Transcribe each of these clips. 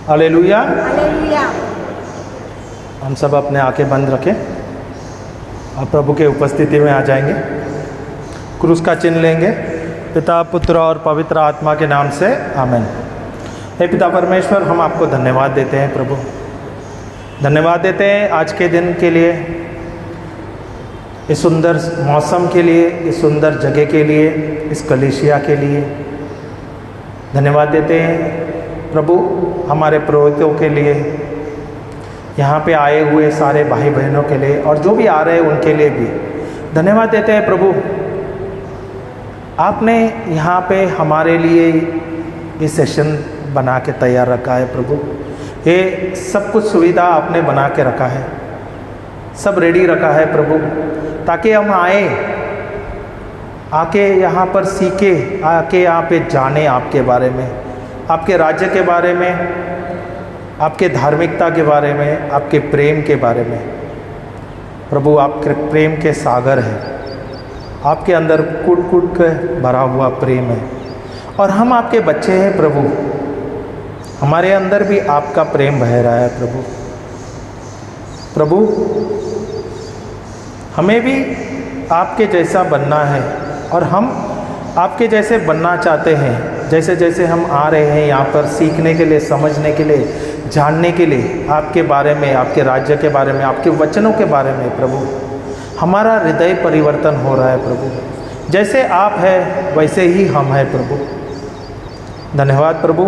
Hallelujah. Hallelujah. हम सब अपने आंखें बंद रखें और प्रभु के उपस्थिति में आ जाएंगे। क्रूस का चिन्ह लेंगे। पिता, पुत्र और पवित्र आत्मा के नाम से आमीन। हे पिता परमेश्वर, हम आपको धन्यवाद देते हैं प्रभु। धन्यवाद देते हैं आज के दिन के लिए, इस सुंदर मौसम के लिए, इस सुंदर जगह के लिए, इस कलीसिया के लिए धन्यवाद देते हैं प्रभु। हमारे पुरोहितों के लिए, यहाँ पे आए हुए सारे भाई बहनों के लिए और जो भी आ रहे हैं उनके लिए भी धन्यवाद देते हैं प्रभु। आपने यहाँ पे हमारे लिए ये सेशन बना के तैयार रखा है प्रभु। ये सब कुछ सुविधा आपने बना के रखा है, सब रेडी रखा है प्रभु, ताकि हम आके यहाँ पर सीखे, आके यहाँ पे जाने आपके बारे में, आपके राज्य के बारे में, आपके धार्मिकता के बारे में, आपके प्रेम के बारे में। प्रभु, आपके प्रेम के सागर हैं, आपके अंदर कूट कूट के भरा हुआ प्रेम है और हम आपके बच्चे हैं प्रभु। हमारे अंदर भी आपका प्रेम बह रहा है प्रभु। प्रभु, हमें भी आपके जैसा बनना है और हम आपके जैसे बनना चाहते हैं। जैसे जैसे हम आ रहे हैं यहाँ पर सीखने के लिए, समझने के लिए, जानने के लिए आपके बारे में, आपके राज्य के बारे में, आपके वचनों के बारे में प्रभु, हमारा हृदय परिवर्तन हो रहा है प्रभु। जैसे आप हैं वैसे ही हम हैं प्रभु। धन्यवाद प्रभु,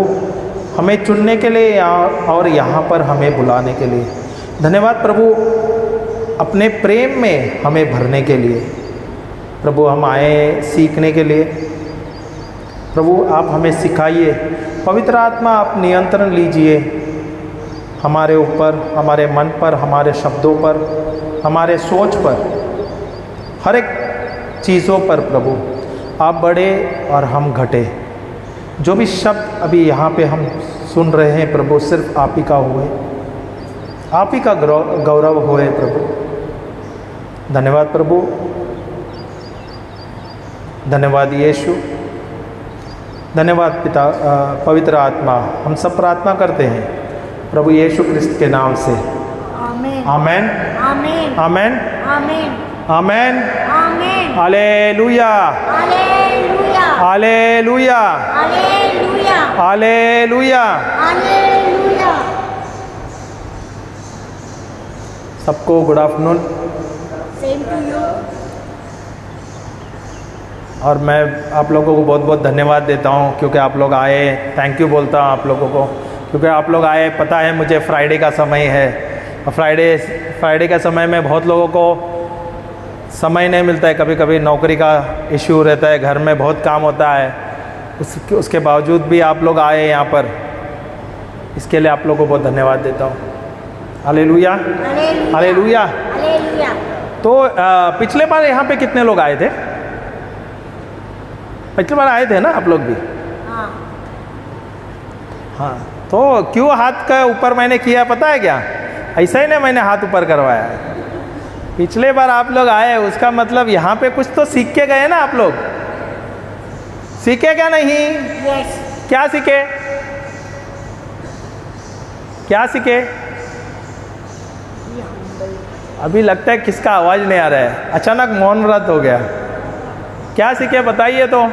हमें चुनने के लिए और यहाँ पर हमें बुलाने के लिए। धन्यवाद प्रभु, अपने प्रेम में हमें भरने के लिए। प्रभु, हम आए सीखने के लिए। प्रभु, आप हमें सिखाइए। पवित्र आत्मा, आप नियंत्रण लीजिए हमारे ऊपर, हमारे मन पर, हमारे शब्दों पर, हमारे सोच पर, हर एक चीज़ों पर प्रभु। आप बढ़े और हम घटे। जो भी शब्द अभी यहाँ पे हम सुन रहे हैं प्रभु, सिर्फ आप ही का हुए, आप ही का गौरव होए प्रभु। धन्यवाद प्रभु, धन्यवाद यीशु, धन्यवाद पिता, पवित्र आत्मा। हम सब प्रार्थना करते हैं प्रभु यीशु क्रिस्त के नाम से। आमीन। आमेन, आमीन। आमेन, आमीन। आमेन। आमीन। Hallelujah, hallelujah. Hallelujah, hallelujah. Hallelujah. Hallelujah. सबको good afternoon. Same to you. और मैं आप लोगों को बहुत बहुत धन्यवाद देता हूँ क्योंकि आप लोग आए। थैंक यू बोलता हूँ आप लोगों को क्योंकि आप लोग आए। पता है मुझे फ्राइडे का समय है और फ्राइडे का समय में बहुत लोगों को समय नहीं मिलता है। कभी कभी नौकरी का इश्यू रहता है, घर में बहुत काम होता है। उसके बावजूद भी आप लोग आए यहाँ पर, इसके लिए आप लोगों को बहुत धन्यवाद देता हूँ। Hallelujah, hallelujah. हालेलुया। तो पिछले बार यहाँ पे कितने लोग आए थे? पिछली बार आए थे ना आप लोग भी? हाँ। हाँ, तो क्यों हाथ का ऊपर मैंने किया पता है क्या? ऐसा ही ना, मैंने हाथ ऊपर करवाया है। पिछले बार आप लोग आए, उसका मतलब यहाँ पे कुछ तो सीख के गए ना आप लोग। सीखे क्या नहीं? यस। क्या सीखे? क्या सीखे? अभी लगता है किसका आवाज नहीं आ रहा है, अचानक मौन व्रत हो गया। क्या सीखे बताइए तो।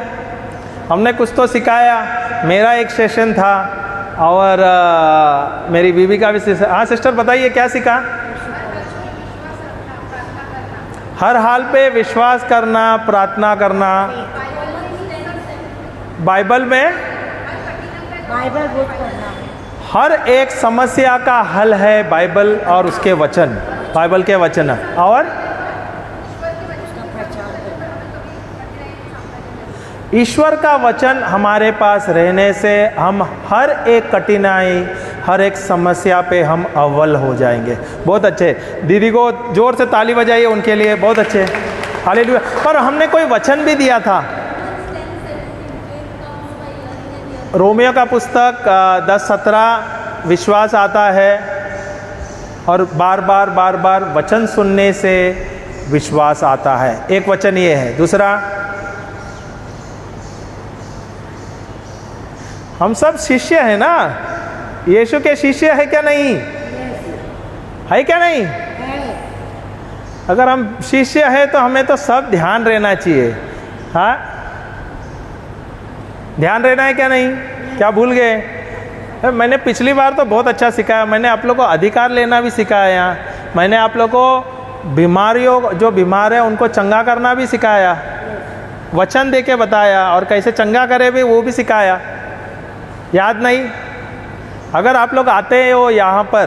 हमने कुछ तो सिखाया। मेरा एक सेशन था और मेरी बीवी का भी सेशन। हाँ सिस्टर बताइए क्या सीखा? हर हाल पे विश्वास करना, प्रार्थना करना। बाइबल में बाइबल बुक पढ़ना। हर एक समस्या का हल है बाइबल और उसके वचन, बाइबल के वचन। और ईश्वर का वचन हमारे पास रहने से हम हर एक कठिनाई, हर एक समस्या पे हम अव्वल हो जाएंगे। बहुत अच्छे, दीदी को जोर से ताली बजाइए उनके लिए, बहुत अच्छे। हालेलुया। पर हमने कोई वचन भी दिया था। रोमियो का पुस्तक 10:17 विश्वास आता है और बार बार वचन सुनने से विश्वास आता है। एक वचन ये है। दूसरा, हम सब शिष्य हैं ना, यीशु के शिष्य है क्या नहीं? है क्या नहीं? है। अगर हम शिष्य है तो हमें तो सब ध्यान रहना चाहिए। हाँ, ध्यान रहना है क्या नहीं? क्या भूल गए? मैंने पिछली बार तो बहुत अच्छा सिखाया, मैंने आप लोग को अधिकार लेना भी सिखाया, मैंने आप लोग को बीमारियों, जो बीमार है उनको चंगा करना भी सिखाया, वचन दे के बताया, और कैसे चंगा करे भी वो भी सिखाया। याद नहीं? अगर आप लोग आते हो यहाँ पर,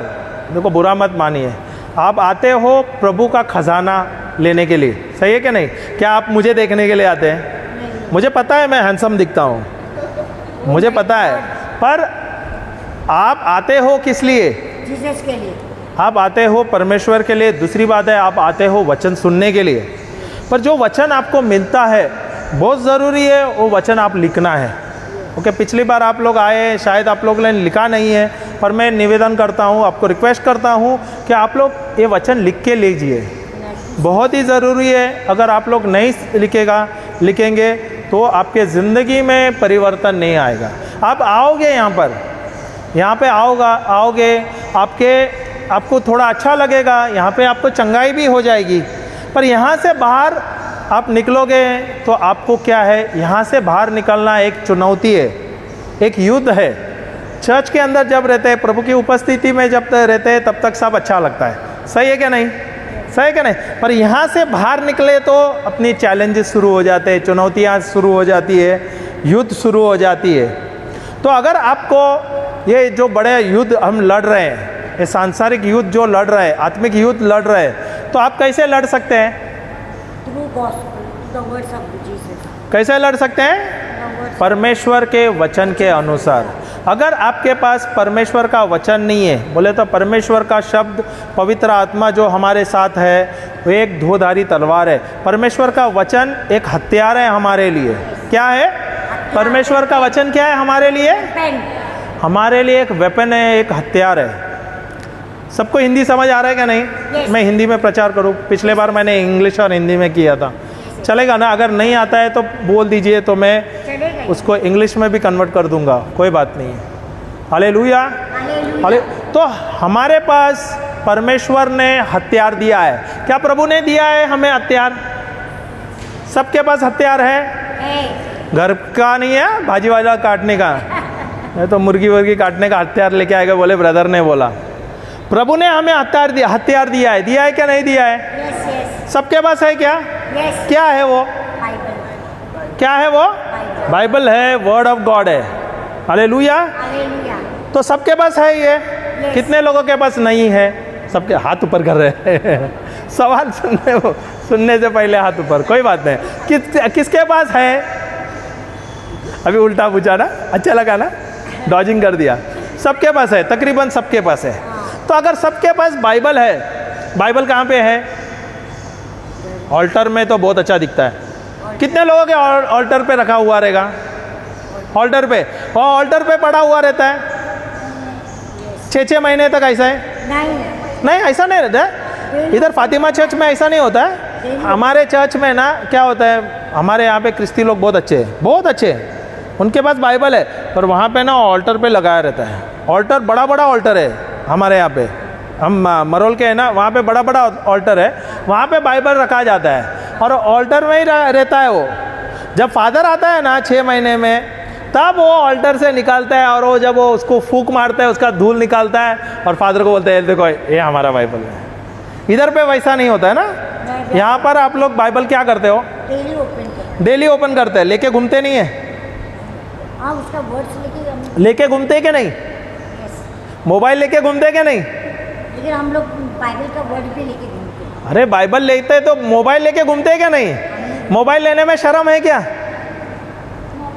देखो बुरा मत मानिए, आप आते हो प्रभु का खजाना लेने के लिए, सही है कि नहीं? क्या आप मुझे देखने के लिए आते हैं? मुझे पता है मैं हैंडसम दिखता हूँ, मुझे पता है, पर आप आते हो किस लिए? जीसस के लिए। आप आते हो परमेश्वर के लिए। दूसरी बात है, आप आते हो वचन सुनने के लिए। पर जो वचन आपको मिलता है बहुत ज़रूरी है, वो वचन आप लिखना है। ओके, पिछली बार आप लोग आए, शायद आप लोगों ने लिखा नहीं है, पर मैं निवेदन करता हूँ, आपको रिक्वेस्ट करता हूँ कि आप लोग ये वचन लिख के लीजिए, बहुत ही ज़रूरी है। अगर आप लोग नहीं लिखेंगे तो आपके ज़िंदगी में परिवर्तन नहीं आएगा। आप आओगे यहाँ पे आओगे, आपको थोड़ा अच्छा लगेगा, यहाँ पे आपको चंगाई भी हो जाएगी। पर यहाँ से बाहर आप निकलोगे तो आपको क्या है, यहाँ से बाहर निकलना एक चुनौती है, एक युद्ध है। चर्च के अंदर जब रहते हैं, प्रभु की उपस्थिति में जब रहते हैं, तब तक सब अच्छा लगता है, सही है क्या नहीं? सही है क्या नहीं? पर यहाँ से बाहर निकले तो अपनी चैलेंजेस शुरू हो जाते हैं, चुनौतियाँ शुरू हो जाती है, युद्ध शुरू हो जाती है। तो अगर आपको ये जो बड़े युद्ध हम लड़ रहे हैं, ये सांसारिक युद्ध जो लड़ रहे हैं, आत्मिक युद्ध लड़ रहे हैं, तो आप कैसे लड़ सकते हैं? Through gospel, the words of Jesus. कैसे लड़ सकते हैं? परमेश्वर के वचन के अनुसार। अगर आपके पास परमेश्वर का वचन नहीं है, बोले तो परमेश्वर का शब्द, पवित्र आत्मा जो हमारे साथ है, वो एक धोधारी तलवार है। परमेश्वर का वचन एक हथियार है हमारे लिए। क्या है? परमेश्वर का वचन क्या है हमारे लिए? हमारे लिए एक वेपन है, एक हथियार है। सबको हिंदी समझ आ रहा है क्या नहीं? Yes. मैं हिंदी में प्रचार करूँ? पिछले बार मैंने इंग्लिश और हिंदी में किया था, चलेगा ना? अगर नहीं आता है तो बोल दीजिए, तो मैं उसको इंग्लिश में भी कन्वर्ट कर दूंगा, कोई बात नहीं है। हालेलुया, हाले। तो हमारे पास परमेश्वर ने हथियार दिया है। क्या प्रभु ने दिया है हमें हथियार? सबके पास हथियार है। घर का नहीं है, भाजी वाला काटने का, नहीं तो मुर्गी वर्गी काटने का हथियार लेके आएगा, बोले ब्रदर ने बोला। प्रभु ने हमें हथियार दिया है क्या नहीं दिया है? Yes yes. सबके पास है क्या? यस। क्या है वो? बाइबल। क्या है वो? बाइबल है, वर्ड ऑफ गॉड है। हालेलुया। हालेलुया। तो सबके पास है ये। कितने लोगों के पास नहीं है? सबके हाथ ऊपर कर रहे हैं सवाल सुनने से पहले हाथ ऊपर, कोई बात नहीं। किसके पास है? अभी उल्टा पूछा ना, अच्छा लगा ना, डॉजिंग कर दिया। सबके पास है, तकरीबन सबके पास है। तो अगर सबके पास बाइबल है, बाइबल कहाँ पे है? ऑल्टर में तो बहुत अच्छा दिखता है। कितने लोगों के ऑल्टर पे रखा हुआ रहेगा? ऑल्टर पे, और ऑल्टर पे पड़ा हुआ रहता है 6-6 महीने तक। ऐसा है? नहीं, ऐसा नहीं रहता है। इधर फातिमा चर्च में ऐसा नहीं होता है। हमारे चर्च में ना क्या होता है, हमारे यहाँ पे क्रिस्ती लोग बहुत अच्छे हैं, बहुत अच्छे हैं, उनके पास बाइबल है, पर वहाँ पे ना ऑल्टर पे लगाया रहता है। ऑल्टर बड़ा बड़ा ऑल्टर है हमारे यहाँ पे, हम मरोल के है ना, वहाँ पे बड़ा बड़ा ऑल्टर है, वहाँ पे बाइबल रखा जाता है और ऑल्टर में ही रहता है वो। जब फादर आता है ना 6 महीने में, तब वो ऑल्टर से निकालता है और वो जब वो उसको फूंक मारता है, उसका धूल निकालता है और फादर को बोलते हैं देखो ये हमारा बाइबल है। इधर पे वैसा नहीं होता है ना। यहाँ पर आप लोग बाइबल क्या करते हो? डेली ओपन करते हैं, लेके घूमते नहीं है? हाँ, उसका वर्ड्स लेके घूमते हैं कि नहीं? मोबाइल लेके घूमते हैं कि नहीं? लेकिन हम लोग बाइबल का वर्ड भी लेके घूमते हैं। अरे बाइबल लेते हैं तो मोबाइल लेके घूमते हैं क्या नहीं? मोबाइल लेने में शर्म है क्या?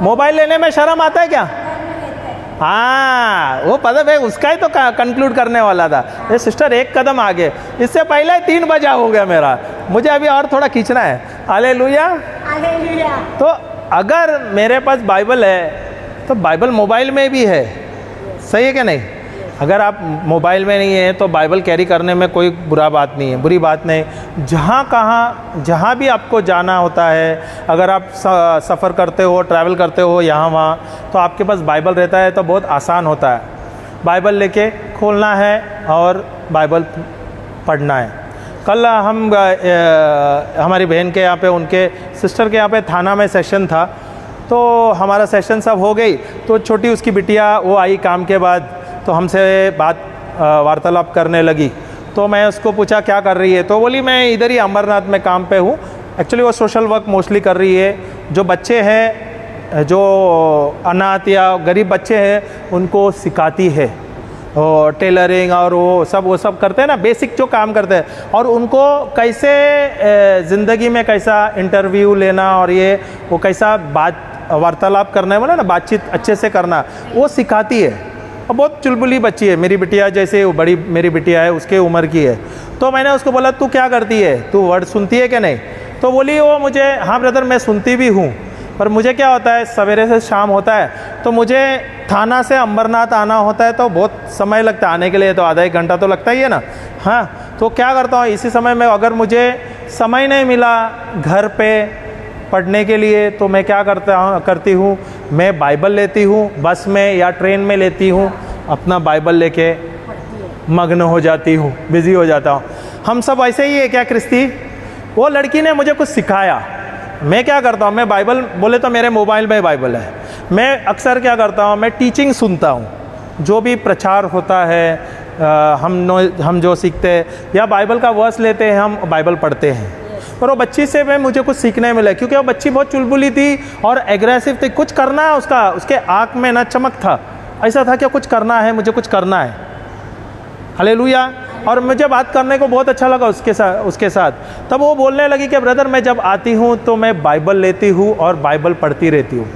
मोबाइल लेने में शर्म आता है क्या? हाँ, वो पता है, उसका ही तो कंक्लूड करने वाला था। ये सिस्टर एक कदम आगे, इससे पहले 3 बजा हो गया मेरा, मुझे अभी और थोड़ा खींचना है। हालेलुया। हालेलुया। तो अगर मेरे पास बाइबल है तो बाइबल मोबाइल में भी है, सही है क्या नहीं? अगर आप मोबाइल में नहीं है तो बाइबल कैरी करने में कोई बुरी बात नहीं। जहाँ भी आपको जाना होता है, अगर आप सफ़र करते हो, ट्रैवल करते हो यहाँ वहाँ, तो आपके पास बाइबल रहता है तो बहुत आसान होता है। बाइबल लेके खोलना है और बाइबल पढ़ना है। कल हम हमारी बहन के यहाँ पे, उनके सिस्टर के यहाँ पे थाना में सेशन था, तो हमारा सेशन सब हो गई, तो छोटी उसकी बिटिया वो आई काम के बाद, तो हमसे वार्तालाप करने लगी। तो मैं उसको पूछा क्या कर रही है, तो बोली मैं इधर ही अमरनाथ में काम पे हूँ। एक्चुअली वो सोशल वर्क मोस्टली कर रही है। जो बच्चे हैं, जो अनाथ या गरीब बच्चे हैं, उनको सिखाती है, और टेलरिंग और वो सब करते हैं ना, बेसिक जो काम करते हैं, और उनको कैसे ज़िंदगी में कैसा इंटरव्यू लेना और ये वो कैसा वार्तालाप करना है, बोला ना, बातचीत अच्छे से करना, वो सिखाती है। और बहुत चुलबुली बच्ची है, मेरी बिटिया जैसे बड़ी मेरी बिटिया है उसके उम्र की है। तो मैंने उसको बोला तू क्या करती है, तू वर्ड सुनती है कि नहीं? तो बोली वो मुझे, हाँ ब्रदर मैं सुनती भी हूँ, पर मुझे क्या होता है सवेरे से शाम होता है, तो मुझे थाना से अंबरनाथ आना होता है, तो बहुत समय लगता है आने के लिए, तो आधा एक घंटा तो लगता ही है ना। हाँ, तो क्या करता हूँ इसी समय में, अगर मुझे समय नहीं मिला घर पे पढ़ने के लिए, तो मैं क्या करती हूँ, मैं बाइबल लेती हूँ, बस में या ट्रेन में लेती हूँ, अपना बाइबल लेके मग्न हो जाती हूँ, बिज़ी हो जाता हूँ। हम सब ऐसे ही है क्या क्रिस्ती? वो लड़की ने मुझे कुछ सिखाया। मैं क्या करता हूँ, मैं बाइबल, बोले तो मेरे मोबाइल में बाइबल है, मैं अक्सर क्या करता हूँ, मैं टीचिंग सुनता हूँ, जो भी प्रचार होता है, हम जो सीखते हैं, या बाइबल का वर्स लेते हैं, हम बाइबल पढ़ते हैं। पर वो बच्ची से मैं मुझे कुछ सीखने मिला, क्योंकि वो बच्ची बहुत चुलबुली थी और एग्रेसिव थी। कुछ करना है उसका, उसके आँख में ना चमक था, ऐसा था कि कुछ करना है, मुझे कुछ करना है। हालेलुया। और मुझे बात करने को बहुत अच्छा लगा उसके साथ। तब वो बोलने लगी कि ब्रदर मैं जब आती हूँ तो मैं बाइबल लेती हूँ और बाइबल पढ़ती रहती हूँ।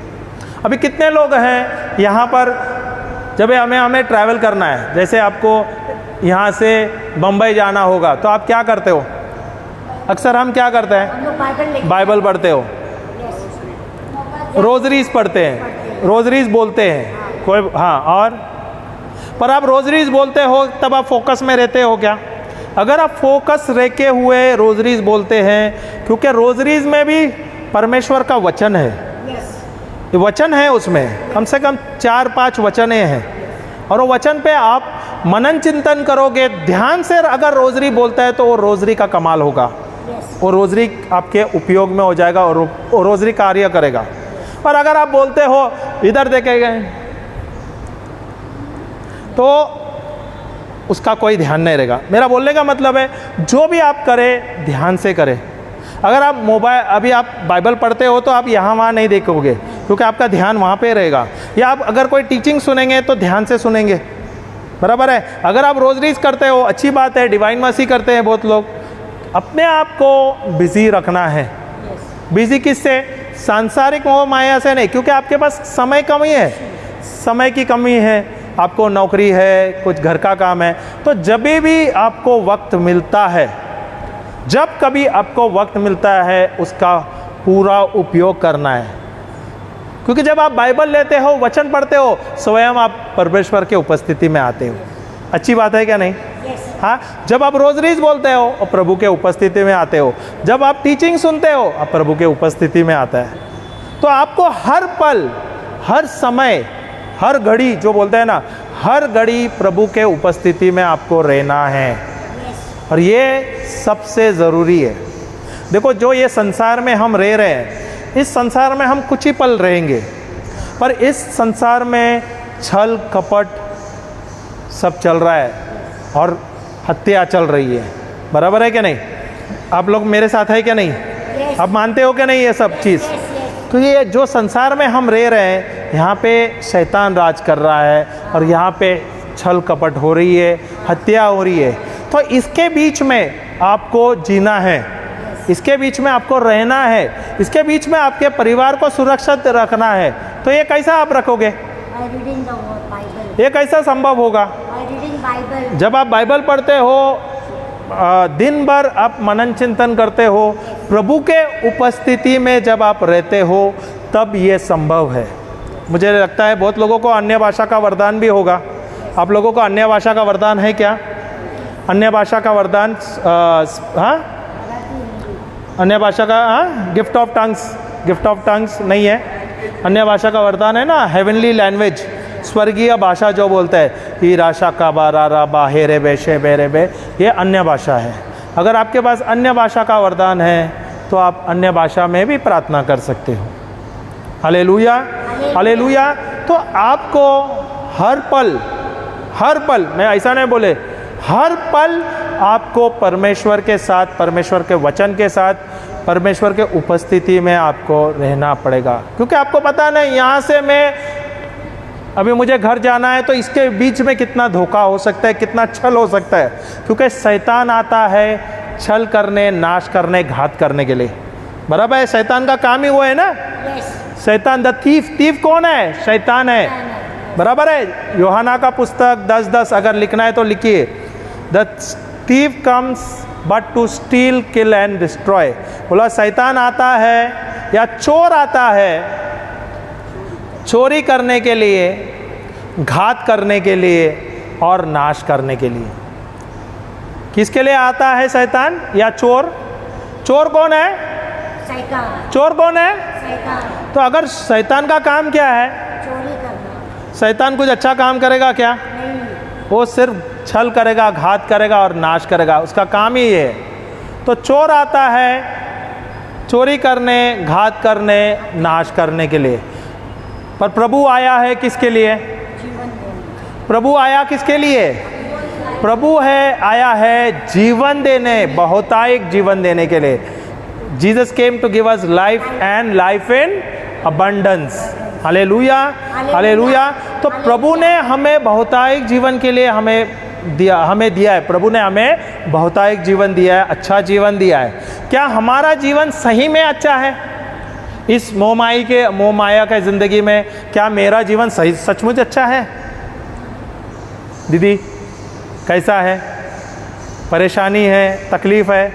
अभी कितने लोग हैं यहाँ पर, जब हमें ट्रैवल करना है, जैसे आपको यहाँ से बम्बई जाना होगा, तो आप क्या करते हो? अक्सर हम क्या करते हैं? बाइबल पढ़ते हो, रोजरीज पढ़ते हैं, रोजरीज बोलते हैं कोई, हाँ। और पर आप रोजरीज बोलते हो तब आप फोकस में रहते हो क्या? अगर आप फोकस रह के हुए रोजरीज बोलते हैं, क्योंकि रोजरीज में भी परमेश्वर का वचन है, वचन है, उसमें कम से कम 4-5 वचने हैं, और वो वचन पे आप मनन चिंतन करोगे ध्यान से। अगर रोजरी बोलता है तो वो रोजरी का कमाल होगा, वो रोजरी आपके उपयोग में हो जाएगा और वो रोजरी कार्य करेगा। पर अगर आप बोलते हो इधर देखे गए, तो उसका कोई ध्यान नहीं रहेगा। मेरा बोलने का मतलब है जो भी आप करें ध्यान से करें। अगर आप अभी आप बाइबल पढ़ते हो तो आप यहाँ वहाँ नहीं देखोगे, क्योंकि आपका ध्यान वहाँ पे रहेगा। या आप अगर कोई टीचिंग सुनेंगे तो ध्यान से सुनेंगे, बराबर है। अगर आप रोजरीज करते हो, अच्छी बात है, डिवाइन मर्सी करते हैं बहुत लोग। अपने आप को बिजी रखना है। बिजी किससे? सांसारिक मोह माया से नहीं, क्योंकि आपके पास समय कमी है, समय की कमी है, आपको नौकरी है, कुछ घर का काम है। तो जब भी आपको वक्त मिलता है, जब कभी आपको वक्त मिलता है, उसका पूरा उपयोग करना है। क्योंकि जब आप बाइबल लेते हो, वचन पढ़ते हो, स्वयं आप परमेश्वर के उपस्थिति में आते हो। अच्छी बात है क्या नहीं? हाँ, जब आप रोजरीज बोलते हो और प्रभु के उपस्थिति में आते हो, जब आप टीचिंग सुनते हो, आप प्रभु के उपस्थिति में आता है। तो आपको हर पल, हर समय, हर घड़ी, जो बोलते हैं ना, हर घड़ी प्रभु के उपस्थिति में आपको रहना है, और ये सबसे ज़रूरी है। देखो, जो ये संसार में हम रह रहे हैं, इस संसार में हम कुछ ही पल रहेंगे, पर इस संसार में छल कपट सब चल रहा है और हत्या चल रही है, बराबर है क्या नहीं? आप लोग मेरे साथ है क्या नहीं? आप मानते हो क्या नहीं ये सब चीज़? तो ये जो संसार में हम रह रहे हैं, यहाँ पे शैतान राज कर रहा है, और यहाँ पे छल कपट हो रही है, हत्या हो रही है। तो इसके बीच में आपको जीना है, इसके बीच में आपको रहना है, इसके बीच में आपके परिवार को सुरक्षित रखना है। तो ये कैसा आप रखोगे? ये कैसा संभव होगा? जब आप बाइबल पढ़ते हो, दिन भर आप मनन चिंतन करते हो, प्रभु के उपस्थिति में जब आप रहते हो, तब ये संभव है। मुझे लगता है बहुत लोगों को अन्य भाषा का वरदान भी होगा। आप लोगों को अन्य भाषा का वरदान है क्या? अन्य भाषा का वरदान, हाँ, अन्य भाषा का, हाँ, गिफ्ट ऑफ टंग्स नहीं है। अन्य भाषा का वरदान है ना, हेवनली लैंग्वेज, स्वर्गीय भाषा जो बोलते हैं ई राशा का बारा रा बा हेरे बे शे बेरे बे, ये अन्य भाषा है। अगर आपके पास अन्य भाषा का वरदान है तो आप अन्य भाषा में भी प्रार्थना कर सकते हो। Hallelujah, hallelujah. तो आपको हर पल, मैं ऐसा नहीं बोले, हर पल आपको परमेश्वर के साथ, परमेश्वर के वचन के साथ, परमेश्वर के उपस्थिति में आपको रहना पड़ेगा। क्योंकि आपको पता नहीं यहाँ से मैं अभी मुझे घर जाना है तो इसके बीच में कितना धोखा हो सकता है, कितना छल हो सकता है। क्योंकि शैतान आता है छल करने, नाश करने, घात करने के लिए। बराबर है, शैतान का काम ही वो है ना। शैतान द थीफ कौन है? शैतान है। बराबर है। यूहन्ना का पुस्तक 10:10 अगर लिखना है तो लिखिए, the thief comes but to steal, kill and destroy. बोला शैतान आता है या चोर आता है चोरी करने के लिए, घात करने के लिए और नाश करने के लिए। किसके लिए आता है शैतान या चोर? चोर कौन है? शैतान। चोर कौन है? शैतान। तो अगर शैतान का काम क्या है? चोरी करना। शैतान कुछ अच्छा काम करेगा क्या? नहीं। वो सिर्फ छल करेगा, घात करेगा और नाश करेगा, उसका काम ही ये है। तो चोर आता है चोरी करने, घात करने, नाश करने के लिए। पर प्रभु आया है किसके लिए? जीवन देने। प्रभु आया किसके लिए? प्रभु है आया है जीवन देने, बहुतायक जीवन देने के लिए। Jesus came to give us life and life in abundance. Hallelujah, hallelujah. तो प्रभु ने हमें बहुतायक जीवन के लिए हमें दिया है। प्रभु ने हमें बहुतायक जीवन दिया है, अच्छा जीवन दिया है। क्या हमारा जीवन सही में अच्छा है? इस मोह माया के ज़िंदगी में क्या मेरा जीवन सही सचमुच अच्छा है? दीदी कैसा है? परेशानी है, तकलीफ़ है?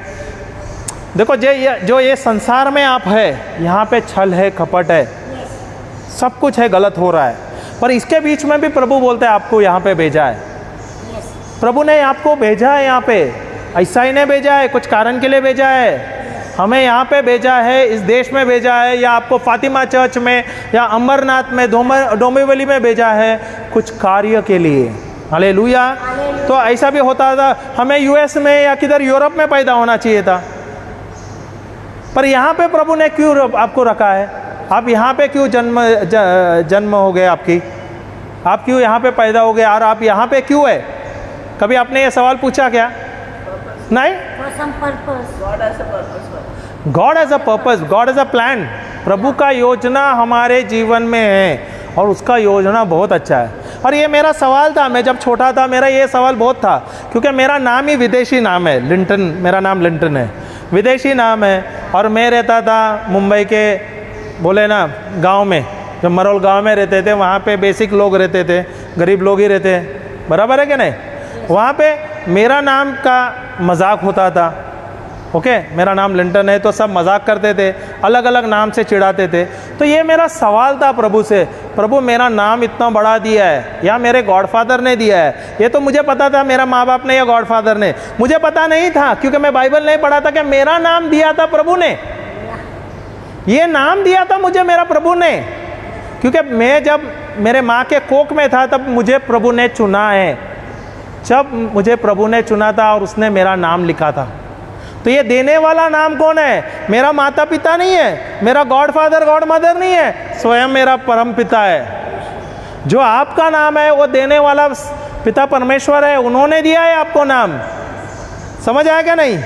देखो जो ये संसार में आप है, यहाँ पे छल है, कपट है, सब कुछ है, गलत हो रहा है। पर इसके बीच में भी प्रभु बोलते हैं आपको यहाँ पे भेजा है। प्रभु ने आपको भेजा है यहाँ पे, ऐसा ही नहीं भेजा है, कुछ कारण के लिए भेजा है। हमें यहाँ पे भेजा है, इस देश में भेजा है, या आपको फातिमा चर्च में या अमरनाथ में, डोंबिवली में भेजा है, कुछ कार्य के लिए। हालेलुया। तो ऐसा भी होता था, हमें यूएस में या किधर यूरोप में पैदा होना चाहिए था, पर यहाँ पे प्रभु ने क्यों आपको रखा है? आप यहाँ पे क्यों जन्म हो गए आपकी? आप क्यों यहाँ पे पैदा हो गए और आप यहाँ पे क्यों है? कभी आपने ये सवाल पूछा क्या? नहीं। God has a purpose, God has a plan. प्रभु का योजना हमारे जीवन में है और उसका योजना बहुत अच्छा है। और ये मेरा सवाल था, मैं जब छोटा था मेरा ये सवाल बहुत था, क्योंकि मेरा नाम ही विदेशी नाम है, लिंटन। मेरा नाम लिंटन है, विदेशी नाम है। और मैं रहता था मुंबई के बोले ना गांव में, जब मरोल गांव में रहते थे, वहाँ पे बेसिक लोग रहते थे, गरीब लोग ही रहते हैं। बराबर है कि नहीं? वहाँ पे मेरा नाम का मजाक होता था। ओके, मेरा नाम लिंटन है तो सब मजाक करते थे, अलग अलग नाम से चिढ़ाते थे। तो ये मेरा सवाल था प्रभु से, प्रभु मेरा नाम इतना बड़ा दिया है या मेरे गॉडफादर ने दिया है? ये तो मुझे पता था मेरा माँ बाप ने या गॉडफादर ने, मुझे पता नहीं था क्योंकि मैं बाइबल नहीं पढ़ा था कि मेरा नाम दिया था प्रभु ने। ये नाम दिया था मुझे मेरा प्रभु ने, क्योंकि मैं जब मेरे माँ के कोख में था तब मुझे प्रभु ने चुना है। जब मुझे प्रभु ने चुना था और उसने मेरा नाम लिखा था। तो ये देने वाला नाम कौन है? मेरा माता पिता नहीं है, मेरा गॉडफादर गॉड मदर नहीं है, स्वयं मेरा परम पिता है। जो आपका नाम है वो देने वाला पिता परमेश्वर है, उन्होंने दिया है आपको नाम। समझ आया क्या नहीं?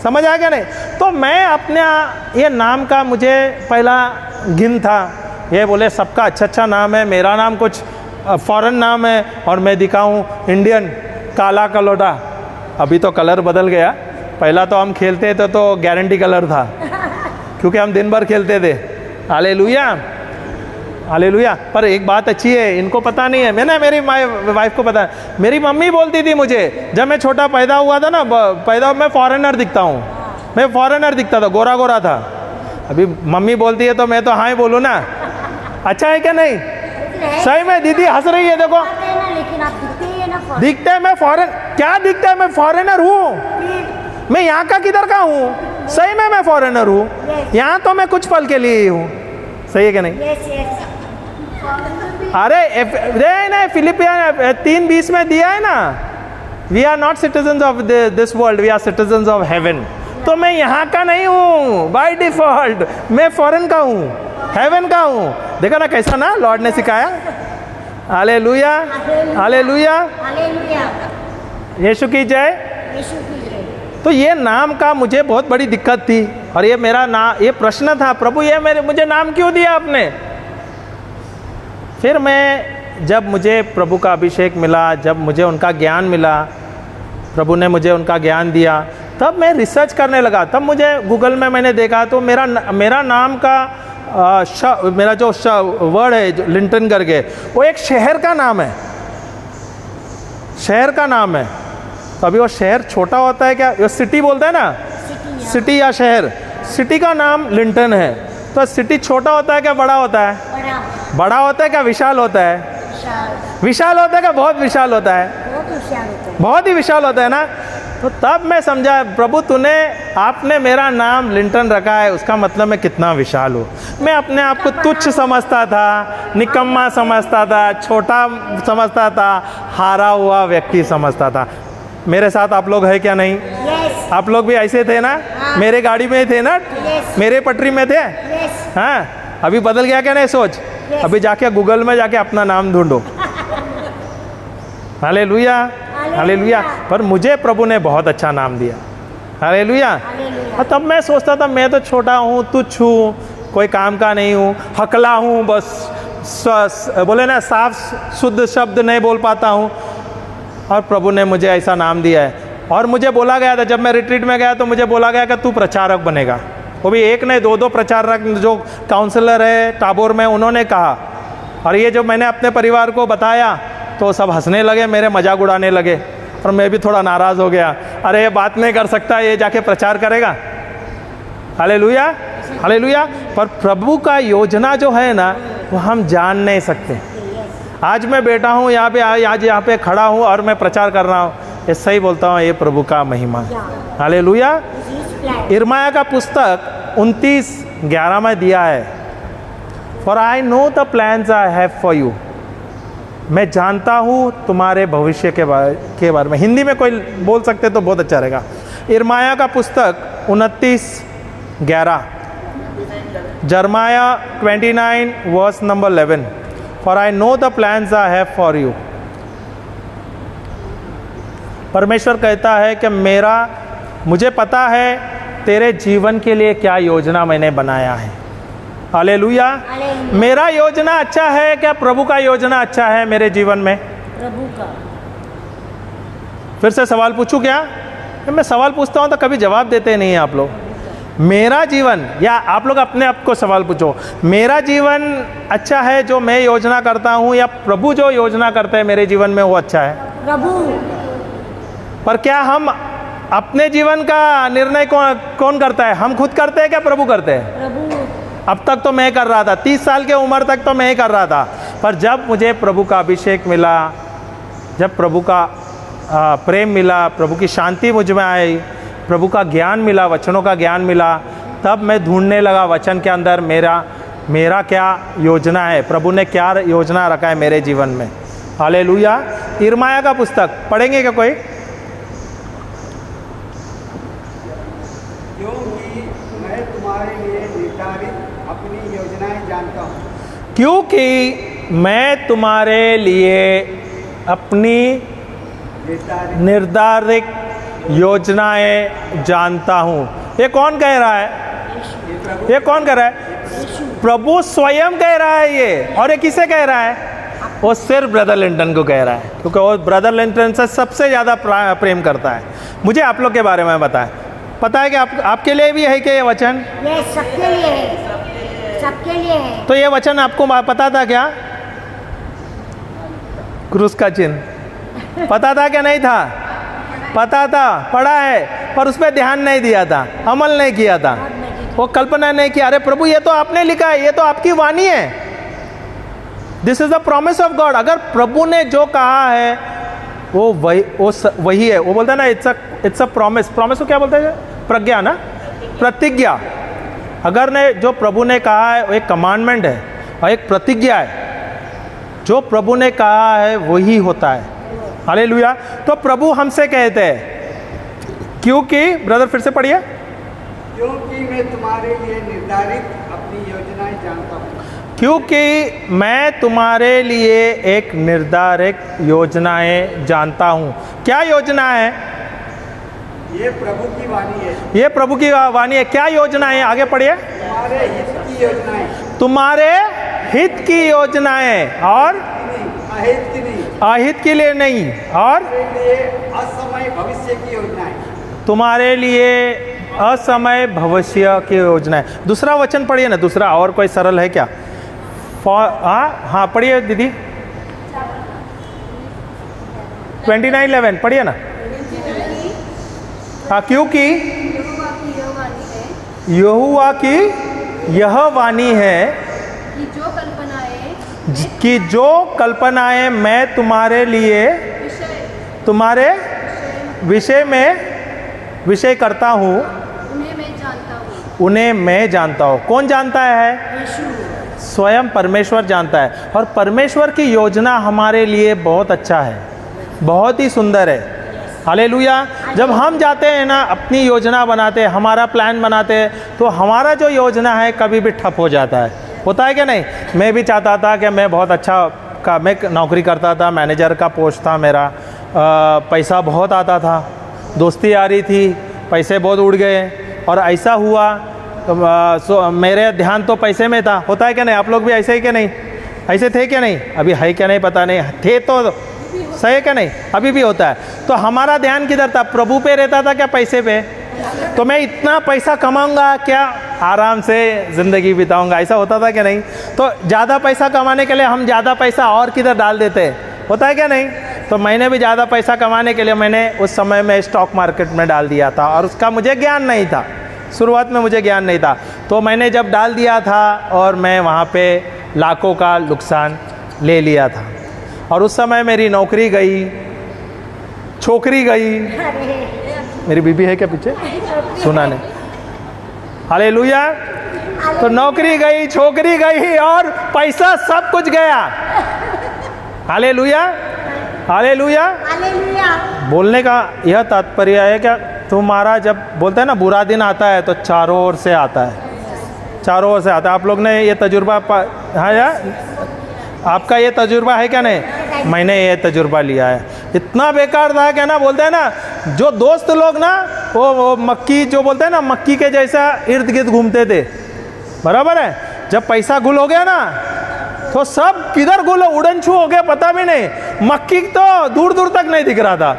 समझ आया क्या नहीं? तो मैं अपने ये नाम का मुझे पहला घिन था, ये बोले सबका अच्छा अच्छा नाम है, मेरा नाम कुछ फॉरेन नाम है और मैं दिखाऊं इंडियन, काला कलोटा। अभी तो कलर बदल गया, पहला तो हम खेलते थे तो गारंटी कलर था क्योंकि हम दिन भर खेलते थे। Hallelujah, hallelujah. पर एक बात अच्छी है, इनको पता नहीं है, मैंने मेरी वाइफ को पता है। मेरी मम्मी बोलती थी मुझे, जब मैं छोटा पैदा हुआ था ना, मैं फॉरेनर दिखता हूँ, मैं फॉरेनर दिखता था, गोरा गोरा था। अभी मम्मी बोलती है तो मैं तो हाँ ही बोलूँ ना। अच्छा है क्या नहीं? सही में दीदी हंस रही है, देखो। लेकिन आप दिखते हैं ना, दिखता है मैं फॉरेन, क्या दिखता है? मैं फॉरेनर हूँ, मैं यहाँ का किधर का हूँ? सही में मैं फॉरेनर हूँ, यहाँ तो मैं कुछ पल के लिए ही हूँ। सही है क्या नहीं? अरे नहीं, फिलिपियन 3:20 में दिया है ना, we are not citizens of this world, we are citizens of heaven. तो मैं यहाँ का नहीं हूँ बाय डिफॉल्ट, मैं फॉरेन का हूँ, हेवन का हूँ। देखा ना कैसा ना लॉर्ड ने सिखाया। हालेलुया, हालेलुया, हालेलुया, यीशु की जय। यीशु की जय। तो ये नाम का मुझे बहुत बड़ी दिक्कत थी, और ये मेरा नाम, ये प्रश्न था, प्रभु ये मुझे नाम क्यों दिया आपने। फिर मैं, जब मुझे प्रभु का अभिषेक मिला, जब मुझे उनका ज्ञान मिला, प्रभु ने मुझे उनका ज्ञान दिया, तब मैं रिसर्च करने लगा। तब मुझे गूगल में मैंने देखा तो मेरा नाम का मेरा जो वर्ड है जो लिंटन करके, वो एक शहर का नाम है, शहर का नाम है। तो अभी वो शहर छोटा होता है क्या, वो सिटी बोलते हैं ना, सिटी या शहर, सिटी का नाम लिंटन है। तो सिटी छोटा होता है क्या बड़ा होता है? बड़ा होता है क्या विशाल होता है? विशाल होता है क्या बहुत विशाल होता है? बहुत ही विशाल होता है ना। तो तब मैं समझा, प्रभु आपने मेरा नाम लिंटन रखा है, उसका मतलब मैं कितना विशाल हूँ। मैं अपने आप को तुच्छ समझता था, निकम्मा समझता था, छोटा समझता था, हारा हुआ व्यक्ति समझता था। मेरे साथ आप लोग है क्या नहीं? yes. आप लोग भी ऐसे थे ना? मेरे गाड़ी में थे ना? yes. मेरे पटरी में थे? yes. हाँ, अभी बदल गया क्या नहीं सोच? yes. अभी जाके गूगल में जाके अपना नाम ढूंढो। Hallelujah, hallelujah. पर मुझे प्रभु ने बहुत अच्छा नाम दिया। हालेलुया। और तब मैं सोचता था मैं तो छोटा हूँ, तुच्छ हूँ, कोई काम का नहीं हूँ, हकला हूँ, बस बोले ना साफ शुद्ध शब्द नहीं बोल पाता हूँ। और प्रभु ने मुझे ऐसा नाम दिया है। और मुझे बोला गया था, जब मैं रिट्रीट में गया तो मुझे बोला गया कि तू प्रचारक बनेगा। वो भी एक नहीं, दो प्रचारक जो काउंसलर है टाबोर में, उन्होंने कहा। और ये जब मैंने अपने परिवार को बताया तो सब हंसने लगे, मेरे मजाक उड़ाने लगे, और मैं भी थोड़ा नाराज़ हो गया। अरे ये बात नहीं कर सकता, ये जाके प्रचार करेगा। Hallelujah, hallelujah. पर प्रभु का योजना जो है ना, वो हम जान नहीं सकते। आज मैं बैठा हूँ यहाँ पे, आज यहाँ पे खड़ा हूँ और मैं प्रचार कर रहा हूँ, ये सही बोलता हूँ, ये प्रभु का महिमा। हालेलुया। यिर्मयाह का पुस्तक 29:11 में दिया है, for I know the plans I have for you. मैं जानता हूँ तुम्हारे भविष्य के बारे में। हिंदी में कोई बोल सकते तो बहुत अच्छा रहेगा। यिर्मयाह का पुस्तक 29:11, Jeremiah 29 verse number 11, for I know the plans I have for you. परमेश्वर कहता है कि मुझे पता है तेरे जीवन के लिए क्या योजना मैंने बनाया है। हालेलुया। मेरा योजना अच्छा है क्या प्रभु का योजना अच्छा है मेरे जीवन में? प्रभु का। फिर से सवाल पूछूं क्या? मैं सवाल पूछता हूं तो कभी जवाब देते नहीं हैं आप लोग। मेरा जीवन, या आप लोग अपने आप को सवाल पूछो, मेरा जीवन अच्छा है जो मैं योजना करता हूं, या प्रभु जो योजना करते हैं मेरे जीवन में वो अच्छा है? प्रभु। पर क्या हम अपने जीवन का निर्णय कौन करता है? हम खुद करते हैं क्या प्रभु करते हैं? प्रभु। अब तक तो मैं कर रहा था, 30 साल की उम्र तक तो मैं ही कर रहा था। पर जब मुझे प्रभु का अभिषेक मिला, जब प्रभु का प्रेम मिला, प्रभु की शांति मुझ में आई, प्रभु का ज्ञान मिला, वचनों का ज्ञान मिला, तब मैं ढूंढने लगा वचन के अंदर मेरा क्या योजना है, प्रभु ने क्या योजना रखा है मेरे जीवन में। हालेलुया। यिर्मयाह का पुस्तक पढ़ेंगे क्या कोई? क्योंकि मैं तुम्हारे लिए अपनी निर्धारित योजनाएं जानता हूँ। ये कौन कह रहा है? ये कौन कह रहा है? प्रभु स्वयं कह रहा है ये। और ये किसे कह रहा है? वो सिर्फ ब्रदर लिंटन को कह रहा है, क्योंकि वो ब्रदर लिंटन से सबसे ज़्यादा प्रेम करता है। मुझे आप लोग के बारे में बताएं। पता है कि आपके लिए भी है कि ये वचन? ये सबके लिए है, सबके लिए है। तो ये वचन आपको पता था क्या? क्रूस का चिन्ह पता था क्या नहीं था? पता था, पढ़ा है, पर उस पर ध्यान नहीं दिया था, अमल नहीं किया था, वो कल्पना नहीं किया। अरे प्रभु ये तो आपने लिखा है, ये तो आपकी वाणी है, this is the promise of God. अगर प्रभु ने जो कहा है वो वही है। वो बोलता है ना, इट्स अ प्रॉमिस। प्रॉमिस को क्या बोलते हैं? प्रज्ञा ना, प्रतिज्ञा। अगर ने जो प्रभु ने कहा है वो एक कमांडमेंट है और एक प्रतिज्ञा है। जो प्रभु ने कहा है वही होता है। हालेलुया। तो प्रभु हमसे कहते हैं, क्योंकि ब्रदर फिर से पढ़िए। क्योंकि मैं तुम्हारे लिए निर्धारित अपनी योजनाएं जानता हूँ। क्योंकि मैं तुम्हारे लिए एक निर्धारित योजनाएं जानता हूँ। क्या योजना है? ये प्रभु की वाणी है। ये प्रभु की वाणी है। क्या योजना है? आगे पढ़िए। तुम्हारे हित की योजनाएं। तुम्हारे हित की योजनाएं, और अहित की नहीं। अहित के लिए नहीं, और तुम्हारे लिए असमय भविष्य की योजनाएं। तुम्हारे लिए असमय भविष्य की योजना है। दूसरा वचन पढ़िए ना, दूसरा और कोई सरल है क्या? हाँ पढ़िए दीदी, 29:11 पढ़िए ना। हाँ, क्योंकि यहोवा की यह वाणी है कि जो कल्पनाएं मैं तुम्हारे लिए, तुम्हारे विषय करता हूँ, उन्हें मैं जानता हूँ। कौन जानता है? स्वयं परमेश्वर जानता है। और परमेश्वर की योजना हमारे लिए बहुत अच्छा है, बहुत ही सुंदर है। हालेलुया। जब हम जाते हैं ना, अपनी योजना बनाते हैं, हमारा प्लान बनाते हैं, तो हमारा जो योजना है कभी भी ठप हो जाता है। होता है क्या नहीं? मैं भी चाहता था कि मैं बहुत अच्छा मैं नौकरी करता था, मैनेजर का पोस्ट था मेरा, पैसा बहुत आता था, दोस्ती आ रही थी, पैसे बहुत उड़ गए, और ऐसा हुआ तो मेरे ध्यान तो पैसे में था। होता है क्या नहीं? आप लोग भी ऐसे ही क्या नहीं? ऐसे थे क्या नहीं? अभी है क्या नहीं पता नहीं, थे तो सही है क्या नहीं? अभी भी होता है। तो हमारा ध्यान किधर था? प्रभु पे रहता था क्या पैसे पे? तो मैं इतना पैसा कमाऊंगा क्या, आराम से ज़िंदगी बिताऊंगा, ऐसा होता था क्या नहीं? तो ज़्यादा पैसा कमाने के लिए हम ज़्यादा पैसा और किधर डाल देते हैं। होता है क्या नहीं? तो मैंने भी ज़्यादा पैसा कमाने के लिए मैंने उस समय में स्टॉक मार्केट में डाल दिया था, और उसका मुझे ज्ञान नहीं था। शुरुआत में मुझे ज्ञान नहीं था, तो मैंने जब डाल दिया था और मैं वहाँ पे लाखों का नुकसान ले लिया था। और उस समय मेरी नौकरी गई, छोकरी गई। मेरी बीबी है क्या पीछे? सुना नहीं। हालेलुया। तो नौकरी गई, छोकरी गई, और पैसा सब कुछ गया। Hallelujah, hallelujah. बोलने का यह तात्पर्य है क्या, तुम्हारा जब बोलते हैं ना बुरा दिन आता है तो चारों ओर से आता है, चारों ओर से आता है। आप लोग ने ये तजुर्बा हाँ यार, आपका ये तजुर्बा है क्या नहीं? मैंने ये तजुर्बा लिया है। इतना बेकार था क्या ना, बोलते हैं ना जो दोस्त लोग ना वो मक्खी, जो बोलते हैं ना मक्खी के जैसा इर्द गिर्द घूमते थे, बराबर है। जब पैसा गुल हो गया ना तो सब किधर गुल उड़न छू हो गया, पता भी नहीं। मक्खी तो दूर दूर तक नहीं दिख रहा था।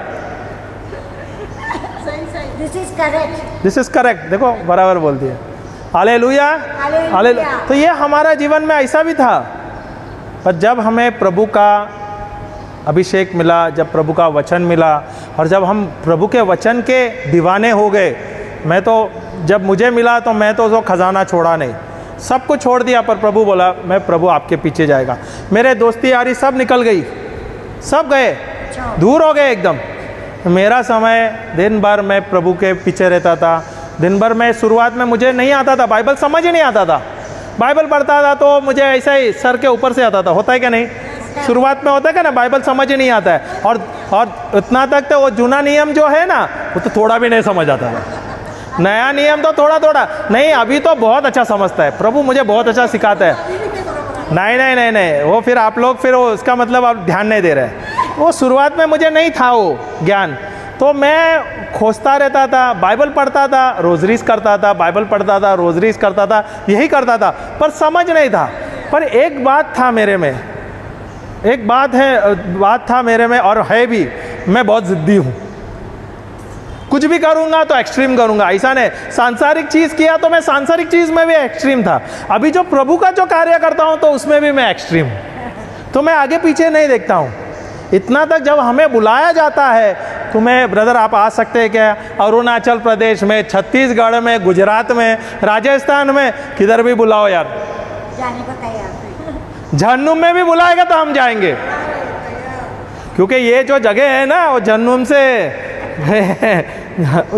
This is correct. देखो बराबर बोल दिया। Hallelujah, hallelujah. तो ये हमारा जीवन में ऐसा भी था। पर जब हमें प्रभु का अभिषेक मिला, जब प्रभु का वचन मिला, और जब हम प्रभु के वचन के दीवाने हो गए, मैं तो जब मुझे मिला तो मैं तो खजाना छोड़ा नहीं, सब कुछ छोड़ दिया। पर प्रभु बोला मैं प्रभु आपके पीछे जाएगा। मेरे दोस्ती यारी सब निकल गई, सब गए, दूर हो गए एकदम। मेरा समय दिन भर मैं प्रभु के पीछे रहता था। दिन भर मैं शुरुआत में मुझे नहीं आता था, बाइबल समझ ही नहीं आता था। बाइबल पढ़ता था तो मुझे ऐसा ही सर के ऊपर से आता था। होता है क्या नहीं? शुरुआत में होता है क्या ना, बाइबल समझ ही नहीं आता है। और इतना तक तो वो जूना नियम जो है ना, वो तो थोड़ा भी नहीं समझ आता था। नया नियम तो थोड़ा थोड़ा नहीं, अभी तो बहुत अच्छा समझता है। प्रभु मुझे बहुत अच्छा सिखाता है। नहीं, वो फिर आप लोग फिर वो उसका मतलब आप ध्यान नहीं दे रहे। वो शुरुआत में मुझे नहीं था वो ज्ञान, तो मैं खोजता रहता था, बाइबल पढ़ता था, रोजरीज करता था, बाइबल पढ़ता था, रोजरीज करता था, यही करता था, पर समझ नहीं था। पर एक बात था मेरे में, एक बात था मेरे में, और है भी, मैं बहुत ज़िद्दी हूँ। कुछ भी करूँगा तो एक्सट्रीम करूँगा। ऐसा नहीं, सांसारिक चीज़ किया तो मैं सांसारिक चीज़ में भी एक्सट्रीम था। अभी जो प्रभु का जो कार्य करता हूँ तो उसमें भी मैं एक्सट्रीम हूँ। तो मैं आगे पीछे नहीं देखता हूँ। इतना तक जब हमें बुलाया जाता है, तुम्हें ब्रदर आप आ सकते हैं क्या? अरुणाचल प्रदेश में, छत्तीसगढ़ में, गुजरात में, राजस्थान में, किधर भी बुलाओ यार, जाने को तैयार। जहन्नुम में भी बुलाएगा तो हम जाएंगे, क्योंकि ये जो जगह है ना वो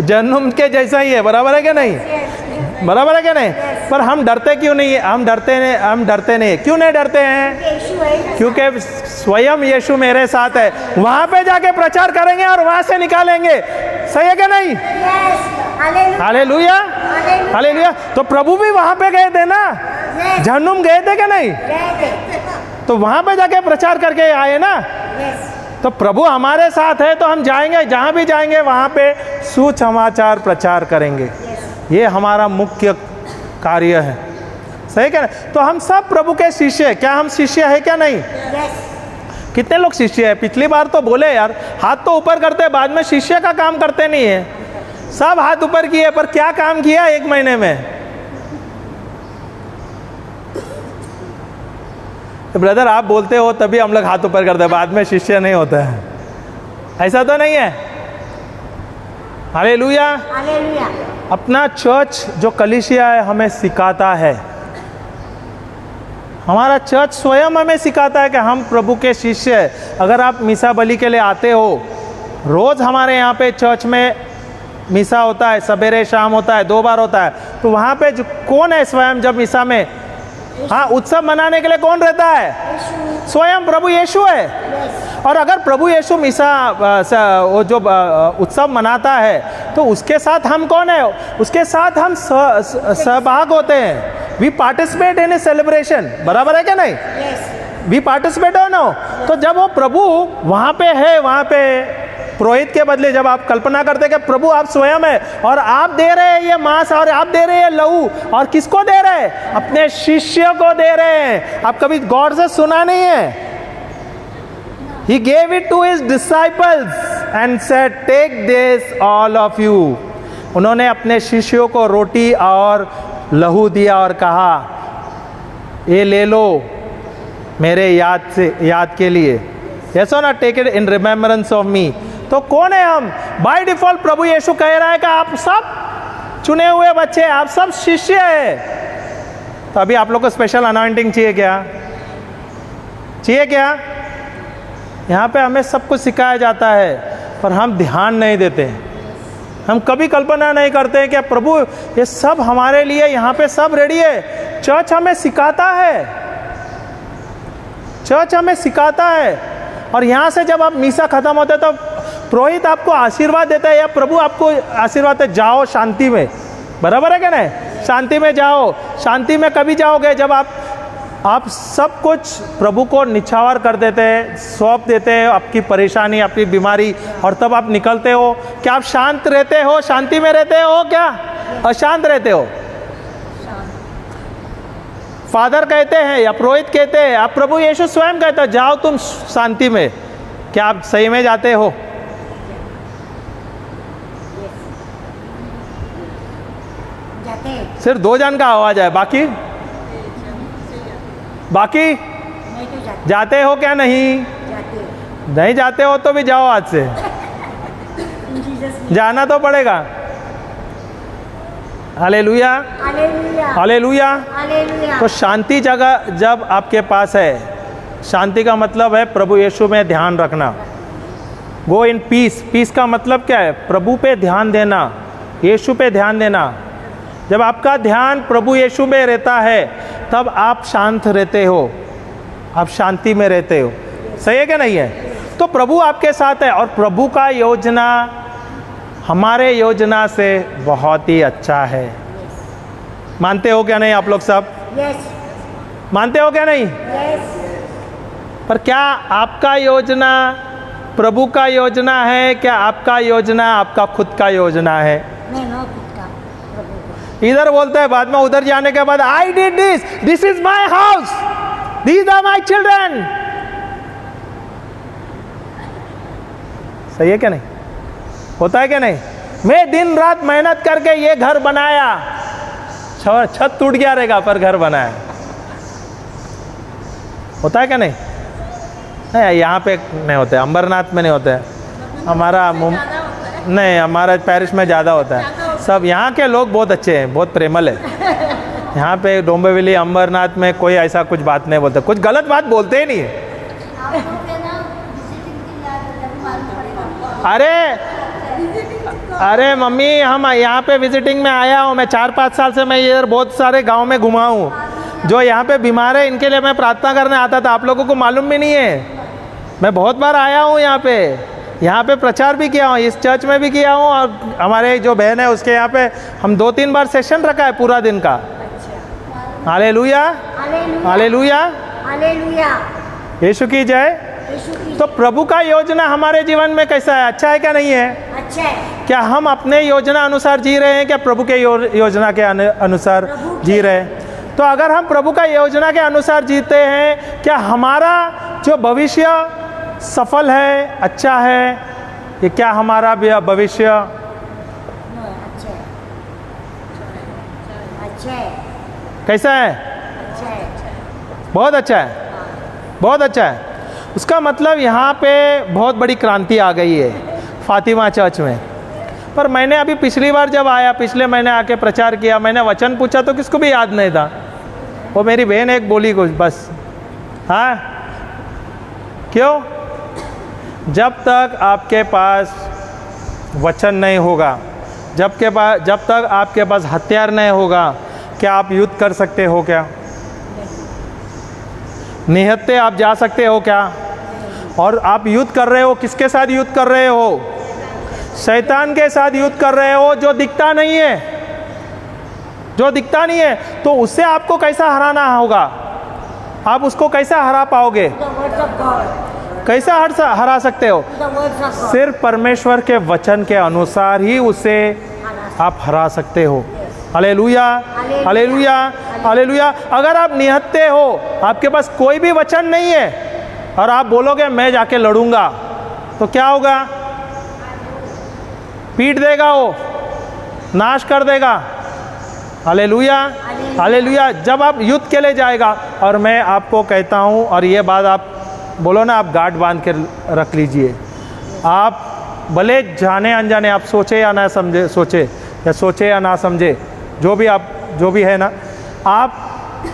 जहन्नुम के जैसा ही है। बराबर है क्या नहीं? बराबर है क्या नहीं? पर हम डरते क्यों नहीं है? हम डरते नहीं। क्यों नहीं डरते हैं? यीशु है ना। क्योंकि स्वयं यीशु मेरे साथ है। वहां पे जाके प्रचार करेंगे और वहां से निकालेंगे। सही है क्या नहीं? Yes, hallelujah, hallelujah. तो प्रभु भी वहां पे गए थे ना, जहन्नुम गए थे क्या नहीं? तो वहां पे जाके प्रचार करके आए ना। तो प्रभु हमारे साथ है तो हम जाएंगे, जहां भी जाएंगे वहां पे सुसमाचार प्रचार करेंगे। ये हमारा मुख्य कार्य है। सही क्या? तो हम सब प्रभु के शिष्य। क्या हम शिष्य है क्या नहीं? कितने लोग शिष्य है? पिछली बार तो बोले यार, हाथ तो ऊपर करते, बाद में शिष्य का काम करते नहीं है। सब हाथ ऊपर किए, पर क्या काम किया 1 महीने में? तो ब्रदर आप बोलते हो तभी हम लोग हाथ ऊपर करते हैं, बाद में शिष्य नहीं होता है। ऐसा तो नहीं है। Hallelujah, hallelujah. अपना चर्च जो कलीसिया है हमें सिखाता है, हमारा चर्च स्वयं हमें सिखाता है कि हम प्रभु के शिष्य हैं। अगर आप मिसा बलि के लिए आते हो, रोज़ हमारे यहाँ पे चर्च में मिसा होता है, सवेरे शाम होता है, 2 बार होता है। तो वहाँ पे जो कौन है स्वयं जब मिसा में, हाँ, उत्सव मनाने के लिए कौन रहता है? स्वयं प्रभु यीशु है। और अगर प्रभु यीशु मिसा वो जो उत्सव मनाता है तो उसके साथ हम कौन है? उसके साथ हम सहभाग होते हैं। We participate in a celebration. बराबर है क्या नहीं? वी पार्टिसिपेट हो ना। तो जब वो प्रभु वहाँ पे है, वहाँ पे पुरोहित के बदले जब आप कल्पना करते हैं कि प्रभु आप स्वयं है और आप दे रहे हैं ये मांस और आप दे रहे हैं लहू, और किसको दे रहे हैं? अपने शिष्य को दे रहे हैं। आप कभी गौर से सुना नहीं है? He gave it to his disciples and said, "Take this, all of you." उन्होंने अपने शिष्यों को रोटी और लहू दिया और कहा, ये ले लो मेरे याद के लिए। Yes or not? Take it in remembrance of me. तो कौन है हम? बाय डिफॉल्ट प्रभु यीशु कह रहा है कि आप सब चुने हुए बच्चे, आप सब शिष्य हैं। तो अभी आप लोग को स्पेशल अनॉइंटिंग चाहिए क्या? चाहिए क्या? यहाँ पे हमें सब कुछ सिखाया जाता है, पर हम ध्यान नहीं देते। हम कभी कल्पना नहीं करते कि प्रभु ये सब हमारे लिए यहाँ पे सब रेडी है। चर्च हमें सिखाता है, चर्च हमें सिखाता है। और यहाँ से जब आप मीसा खत्म होते तो पुरोहित आपको आशीर्वाद देता है, या प्रभु आपको आशीर्वाद देता है, जाओ शांति में। बराबर है क्या नहीं? शांति में जाओ। शांति में कभी जाओगे? जब आप सब कुछ प्रभु को निछावर कर देते हैं, सौंप देते हैं आपकी परेशानी, आपकी बीमारी, और तब आप निकलते हो। क्या आप शांत रहते हो? शांति में रहते हो क्या अशांत रहते हो? फादर कहते हैं या पुरोहित कहते हैं, आप प्रभु यीशु स्वयं कहते हो जाओ तुम शांति में। क्या आप सही में जाते हो? सिर्फ 2 जन का आवाज है, बाकी नहीं तो जाते हो क्या? नहीं नहीं जाते हो तो भी जाओ आज से। जाना तो पड़ेगा। Hallelujah, hallelujah, hallelujah. हालेलुया। तो शांति जगह जब आपके पास है, शांति का मतलब है प्रभु यीशु में ध्यान रखना। गो इन पीस। पीस का मतलब क्या है? प्रभु पे ध्यान देना, यीशु पे ध्यान देना। जब आपका ध्यान प्रभु यीशु में रहता है तब आप शांत रहते हो, आप शांति में रहते हो। सही है क्या नहीं है? तो प्रभु आपके साथ है, और प्रभु का योजना हमारे योजना से बहुत ही अच्छा है। मानते हो क्या नहीं आप लोग सब? यस, मानते हो क्या नहीं? यस। पर क्या आपका योजना प्रभु का योजना है? क्या आपका योजना आपका खुद का योजना है? मैं नो खुद का प्रभु को। इधर बोलता है, बाद में उधर जाने के बाद I did this is my house, these are my children. सही है क्या नहीं? होता है क्या नहीं? मैं दिन रात मेहनत करके ये घर बनाया, छत टूट गया रहेगा पर घर बनाया। होता है क्या नहीं? नहीं, यहाँ पे नहीं होते, अंबरनाथ में नहीं होते। हमारा नहीं, हमारा पेरिस में ज़्यादा होता है। सब यहाँ के लोग बहुत अच्छे हैं, बहुत प्रेमल है। यहाँ पे डोंबिवली अंबरनाथ में कोई ऐसा कुछ बात नहीं बोलता, कुछ गलत बात बोलते ही नहीं है। अरे अरे मम्मी, हम यहाँ पे विजिटिंग में आया हूँ। मैं 4-5 साल से मैं इधर बहुत सारे गांव में घुमा हूँ। जो यहाँ पे बीमार है इनके लिए मैं प्रार्थना करने आता था। आप लोगों को मालूम भी नहीं है। मैं बहुत बार आया हूँ यहाँ पे प्रचार भी किया हूँ, इस चर्च में भी किया हूँ। और हमारे जो बहन है उसके यहाँ पे हम 2-3 बार सेशन रखा है पूरा दिन का। हालेलुया, हालेलुया, हालेलुया, यीशु की जय। यीशु की तो प्रभु का योजना हमारे जीवन में कैसा है? अच्छा है क्या नहीं है? अच्छा है। क्या हम अपने योजना अनुसार जी रहे हैं? क्या प्रभु के योजना के अनुसार जी रहे हैं? तो अगर हम प्रभु का योजना के अनुसार जीते हैं, क्या हमारा जो भविष्य सफल है, अच्छा है? ये क्या हमारा भविष्य अच्छा है, अच्छा है, कैसा है? अच्छा है, बहुत अच्छा है, बहुत अच्छा है। उसका मतलब यहाँ पे बहुत बड़ी क्रांति आ गई है फातिमा चर्च में। पर मैंने अभी पिछली बार जब आया, पिछले महीने आके प्रचार किया, मैंने वचन पूछा तो किसको भी याद नहीं था। वो मेरी बहन एक बोली कुछ बस। हाँ, क्यों? जब तक आपके पास वचन नहीं होगा, जब तक आपके पास हथियार नहीं होगा, क्या आप युद्ध कर सकते हो? क्या निहत्थे आप जा सकते हो क्या? और आप युद्ध कर रहे हो, किसके साथ युद्ध कर रहे हो? शैतान के साथ युद्ध कर रहे हो, जो दिखता नहीं है, जो दिखता नहीं है। तो उससे आपको कैसा हराना होगा? आप उसको कैसा हरा पाओगे? The words of God, कैसा हरा सकते हो? the words of God, सिर्फ परमेश्वर के वचन के अनुसार ही उसे आप हरा सकते हो। Hallelujah, hallelujah, hallelujah. अगर आप निहत्थे हो, आपके पास कोई भी वचन नहीं है और आप बोलोगे मैं जाके लड़ूंगा, तो क्या होगा? पीट देगा, वो नाश कर देगा। Hallelujah, hallelujah. जब आप युद्ध के लिए जाएगा, और मैं आपको कहता हूँ, और ये बात आप बोलो ना, आप गांठ बांध के रख लीजिए। आप भले जाने अनजाने, आप सोचे या ना समझे, सोचे या ना समझे, जो भी है ना, आप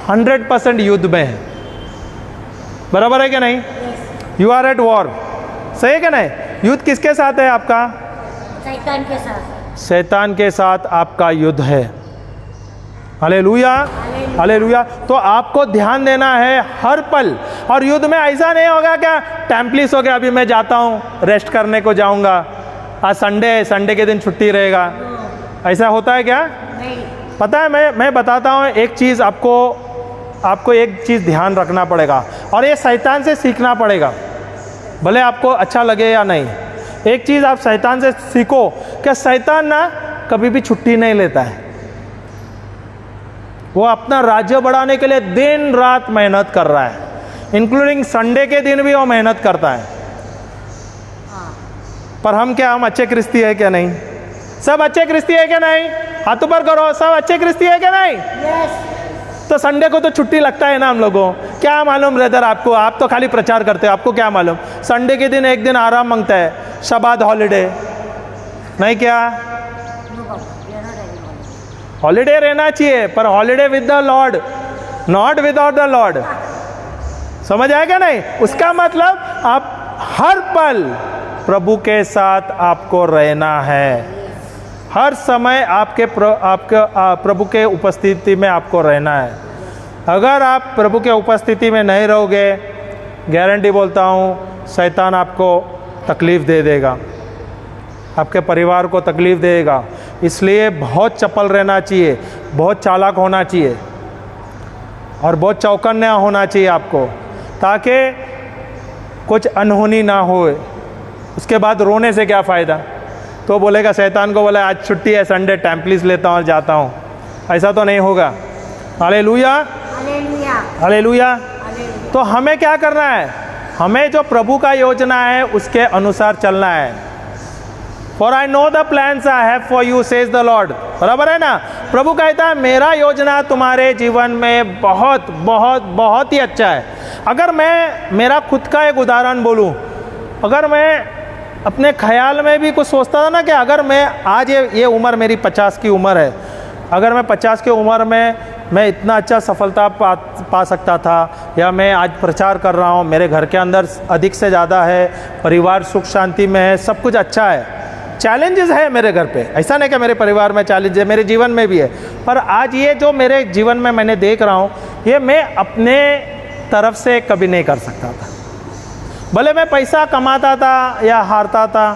100% युद्ध में हैं। बराबर है कि नहीं? You are at war. सही है कि नहीं? युद्ध किसके साथ है आपका? शैतान के साथ, शैतान के साथ आपका युद्ध है। Hallelujah, hallelujah. तो आपको ध्यान देना है हर पल। और युद्ध में ऐसा नहीं होगा क्या टेम्पलिस हो गया, अभी मैं जाता हूँ, रेस्ट करने को जाऊँगा, आज संडे है, संडे के दिन छुट्टी रहेगा। ऐसा होता है क्या? नहीं, पता है, मैं बताता हूँ एक चीज़ आपको एक चीज़ ध्यान रखना पड़ेगा, और ये शैतान से सीखना पड़ेगा, भले आपको अच्छा लगे या नहीं। एक चीज़ आप शैतान से सीखो कि शैतान ना कभी भी छुट्टी नहीं लेता है। वो अपना राज्य बढ़ाने के लिए दिन रात मेहनत कर रहा है, इंक्लूडिंग संडे के दिन भी वो मेहनत करता है। पर हम अच्छे क्रिस्ती है क्या नहीं? सब अच्छे क्रिस्ती है क्या नहीं? हाथ ऊपर करो, सब अच्छे क्रिस्ती है क्या नहीं? यस, तो संडे को तो छुट्टी लगता है ना हम लोगों। क्या मालूम ब्रदर आपको? आप तो खाली प्रचार करते हो, आपको क्या मालूम? संडे के दिन एक दिन आराम मांगता है, शबाद हॉलीडे नहीं क्या? हॉलीडे रहना चाहिए, पर holiday with the Lord, not without the Lord. समझ आएगा नहीं? उसका मतलब आप हर पल प्रभु के साथ आपको रहना है। हर समय आपके प्रभु के उपस्थिति में आपको रहना है। अगर आप प्रभु के उपस्थिति में नहीं रहोगे, गारंटी बोलता हूँ, शैतान आपको तकलीफ़ दे देगा, आपके परिवार को तकलीफ़ देगा। इसलिए बहुत चपल रहना चाहिए, बहुत चालाक होना चाहिए, और बहुत चौकन्ना होना चाहिए आपको, ताकि कुछ अनहोनी ना हो। उसके बाद रोने से क्या फ़ायदा? तो बोलेगा, शैतान को बोला आज छुट्टी है, संडे टेम्पलिस लेता हूँ और जाता हूँ। ऐसा तो नहीं होगा। Hallelujah, hallelujah, hallelujah. हालेलुया। तो हमें क्या करना है? हमें जो प्रभु का योजना है उसके अनुसार चलना है। For I know the plans I have for you says the Lord. बराबर है ना? प्रभु कहता है मेरा योजना तुम्हारे जीवन में बहुत बहुत बहुत ही अच्छा है। अगर मैं मेरा खुद का एक उदाहरण बोलूँ, अगर मैं अपने ख्याल में भी कुछ सोचता था ना कि अगर मैं आज ये उम्र मेरी 50 की उम्र है, अगर मैं 50 की उम्र में मैं इतना अच्छा सफलता पा सकता था, या मैं आज प्रचार कर रहा हूँ, मेरे घर के अंदर अधिक से ज़्यादा है, परिवार सुख शांति में है, सब कुछ अच्छा है, चैलेंजेस है मेरे घर पे, ऐसा नहीं कि मेरे परिवार में चैलेंज है, मेरे जीवन में भी है, पर आज ये जो मेरे जीवन में मैंने देख रहा हूँ, ये मैं अपने तरफ से कभी नहीं कर सकता था। भले मैं पैसा कमाता था या हारता था,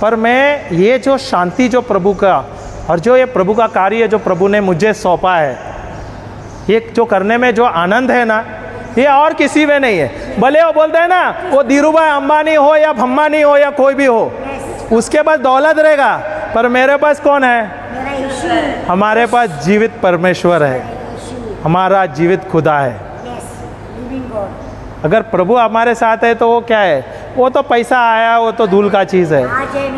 पर मैं ये जो शांति जो प्रभु का और जो ये प्रभु का कार्य जो प्रभु ने मुझे सौंपा है, ये जो करने में जो आनंद है ना, ये और किसी में नहीं है। भले वो बोलते हैं ना, वो धीरूभाई अंबानी हो या भम्मानी हो या कोई भी हो, उसके पास दौलत रहेगा, पर मेरे पास कौन है? मेरा यीशु है। हमारे पास जीवित परमेश्वर है, हमारा जीवित खुदा है। Yes, living God. अगर प्रभु हमारे साथ है तो वो क्या है? वो तो पैसा आया, वो तो धूल का चीज़ है,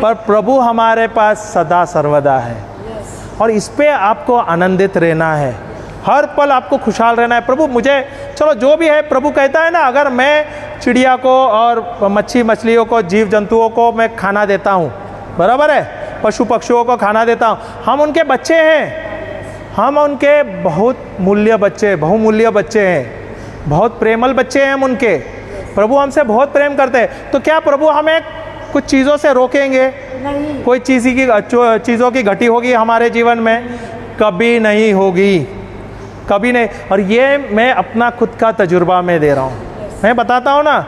पर प्रभु हमारे पास सदा सर्वदा है। यस, और इस पे आपको आनंदित रहना है, हर पल आपको खुशहाल रहना है। प्रभु मुझे, चलो जो भी है, प्रभु कहता है ना, अगर मैं चिड़िया को और मछलियों को, जीव जंतुओं को मैं खाना देता हूँ, बराबर है, पशु पक्षियों को खाना देता हूँ, हम उनके बच्चे हैं, हम उनके बहुत मूल्य बच्चे, बहुमूल्य बच्चे हैं, बहुत प्रेमल बच्चे हैं हम उनके। प्रभु हमसे बहुत प्रेम करते हैं, तो क्या प्रभु हमें कुछ चीज़ों से रोकेंगे? नहीं, कोई चीज़ों की घटी होगी हमारे जीवन में? कभी नहीं होगी, कभी नहीं। और ये मैं अपना खुद का तजुर्बा में दे रहा हूँ, मैं बताता हूँ ना,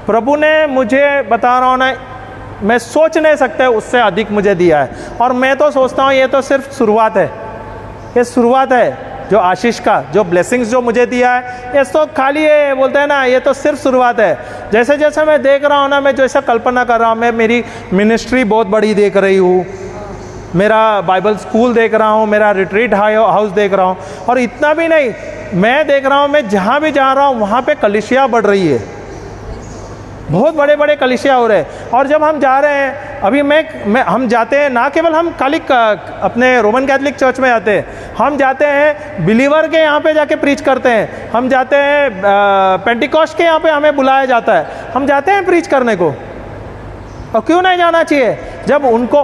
प्रभु ने मुझे, बता रहा हूँ ना, मैं सोच नहीं सकते उससे अधिक मुझे दिया है। और मैं तो सोचता हूँ ये तो सिर्फ शुरुआत है, ये शुरुआत है जो आशीष का, जो ब्लेसिंग्स जो मुझे दिया है, ये तो खाली है, बोलते हैं ना, ये तो सिर्फ शुरुआत है। जैसे जैसे मैं देख रहा हूँ ना, मैं जैसा कल्पना कर रहा हूँ, मैं मेरी मिनिस्ट्री बहुत बड़ी देख रही हूँ, मेरा बाइबल स्कूल देख रहा हूँ, मेरा रिट्रीट हाउस देख रहा हूँ, और इतना भी नहीं, मैं देख रहा हूँ, मैं जहाँ भी जा रहा हूँ वहाँ पे कलीसिया बढ़ रही है, बहुत बड़े बड़े कलीसिया हो रहे हैं। और जब हम जा रहे हैं, अभी हम जाते हैं, ना केवल हम खाली अपने रोमन कैथोलिक चर्च में जाते हैं, हम जाते हैं बिलीवर के यहाँ पे जाके प्रीच करते हैं, हम जाते हैं पेंटिकॉस्ट के यहाँ पे हमें बुलाया जाता है, हम जाते हैं प्रीच करने को। और क्यों नहीं जाना चाहिए? जब उनको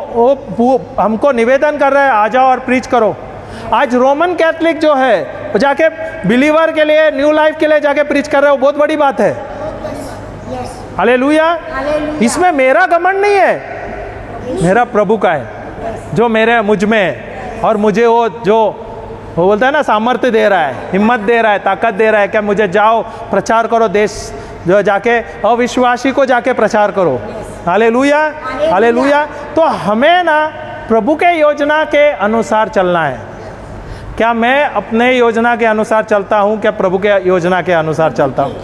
वो हमको निवेदन कर रहे हैं, आ जाओ और प्रीच करो। आज रोमन कैथोलिक जो है वो जाके बिलीवर के लिए, न्यू लाइफ के लिए जाके प्रीच कर रहे हो, बहुत बड़ी बात है। Yes, hallelujah. हालेलुया। इसमें मेरा घमंड नहीं है, मेरा प्रभु का है जो मेरे मुझ में है, और मुझे वो बोलता है ना, सामर्थ्य दे रहा है, हिम्मत दे रहा है, ताकत दे रहा है, क्या मुझे जाओ प्रचार करो, देश जो जाके अविश्वासी को जाके प्रचार करो। Hallelujah, hallelujah. तो हमें ना प्रभु के योजना के अनुसार चलना है। क्या मैं अपने योजना के अनुसार चलता हूँ? क्या प्रभु के योजना के अनुसार चलता हूँ?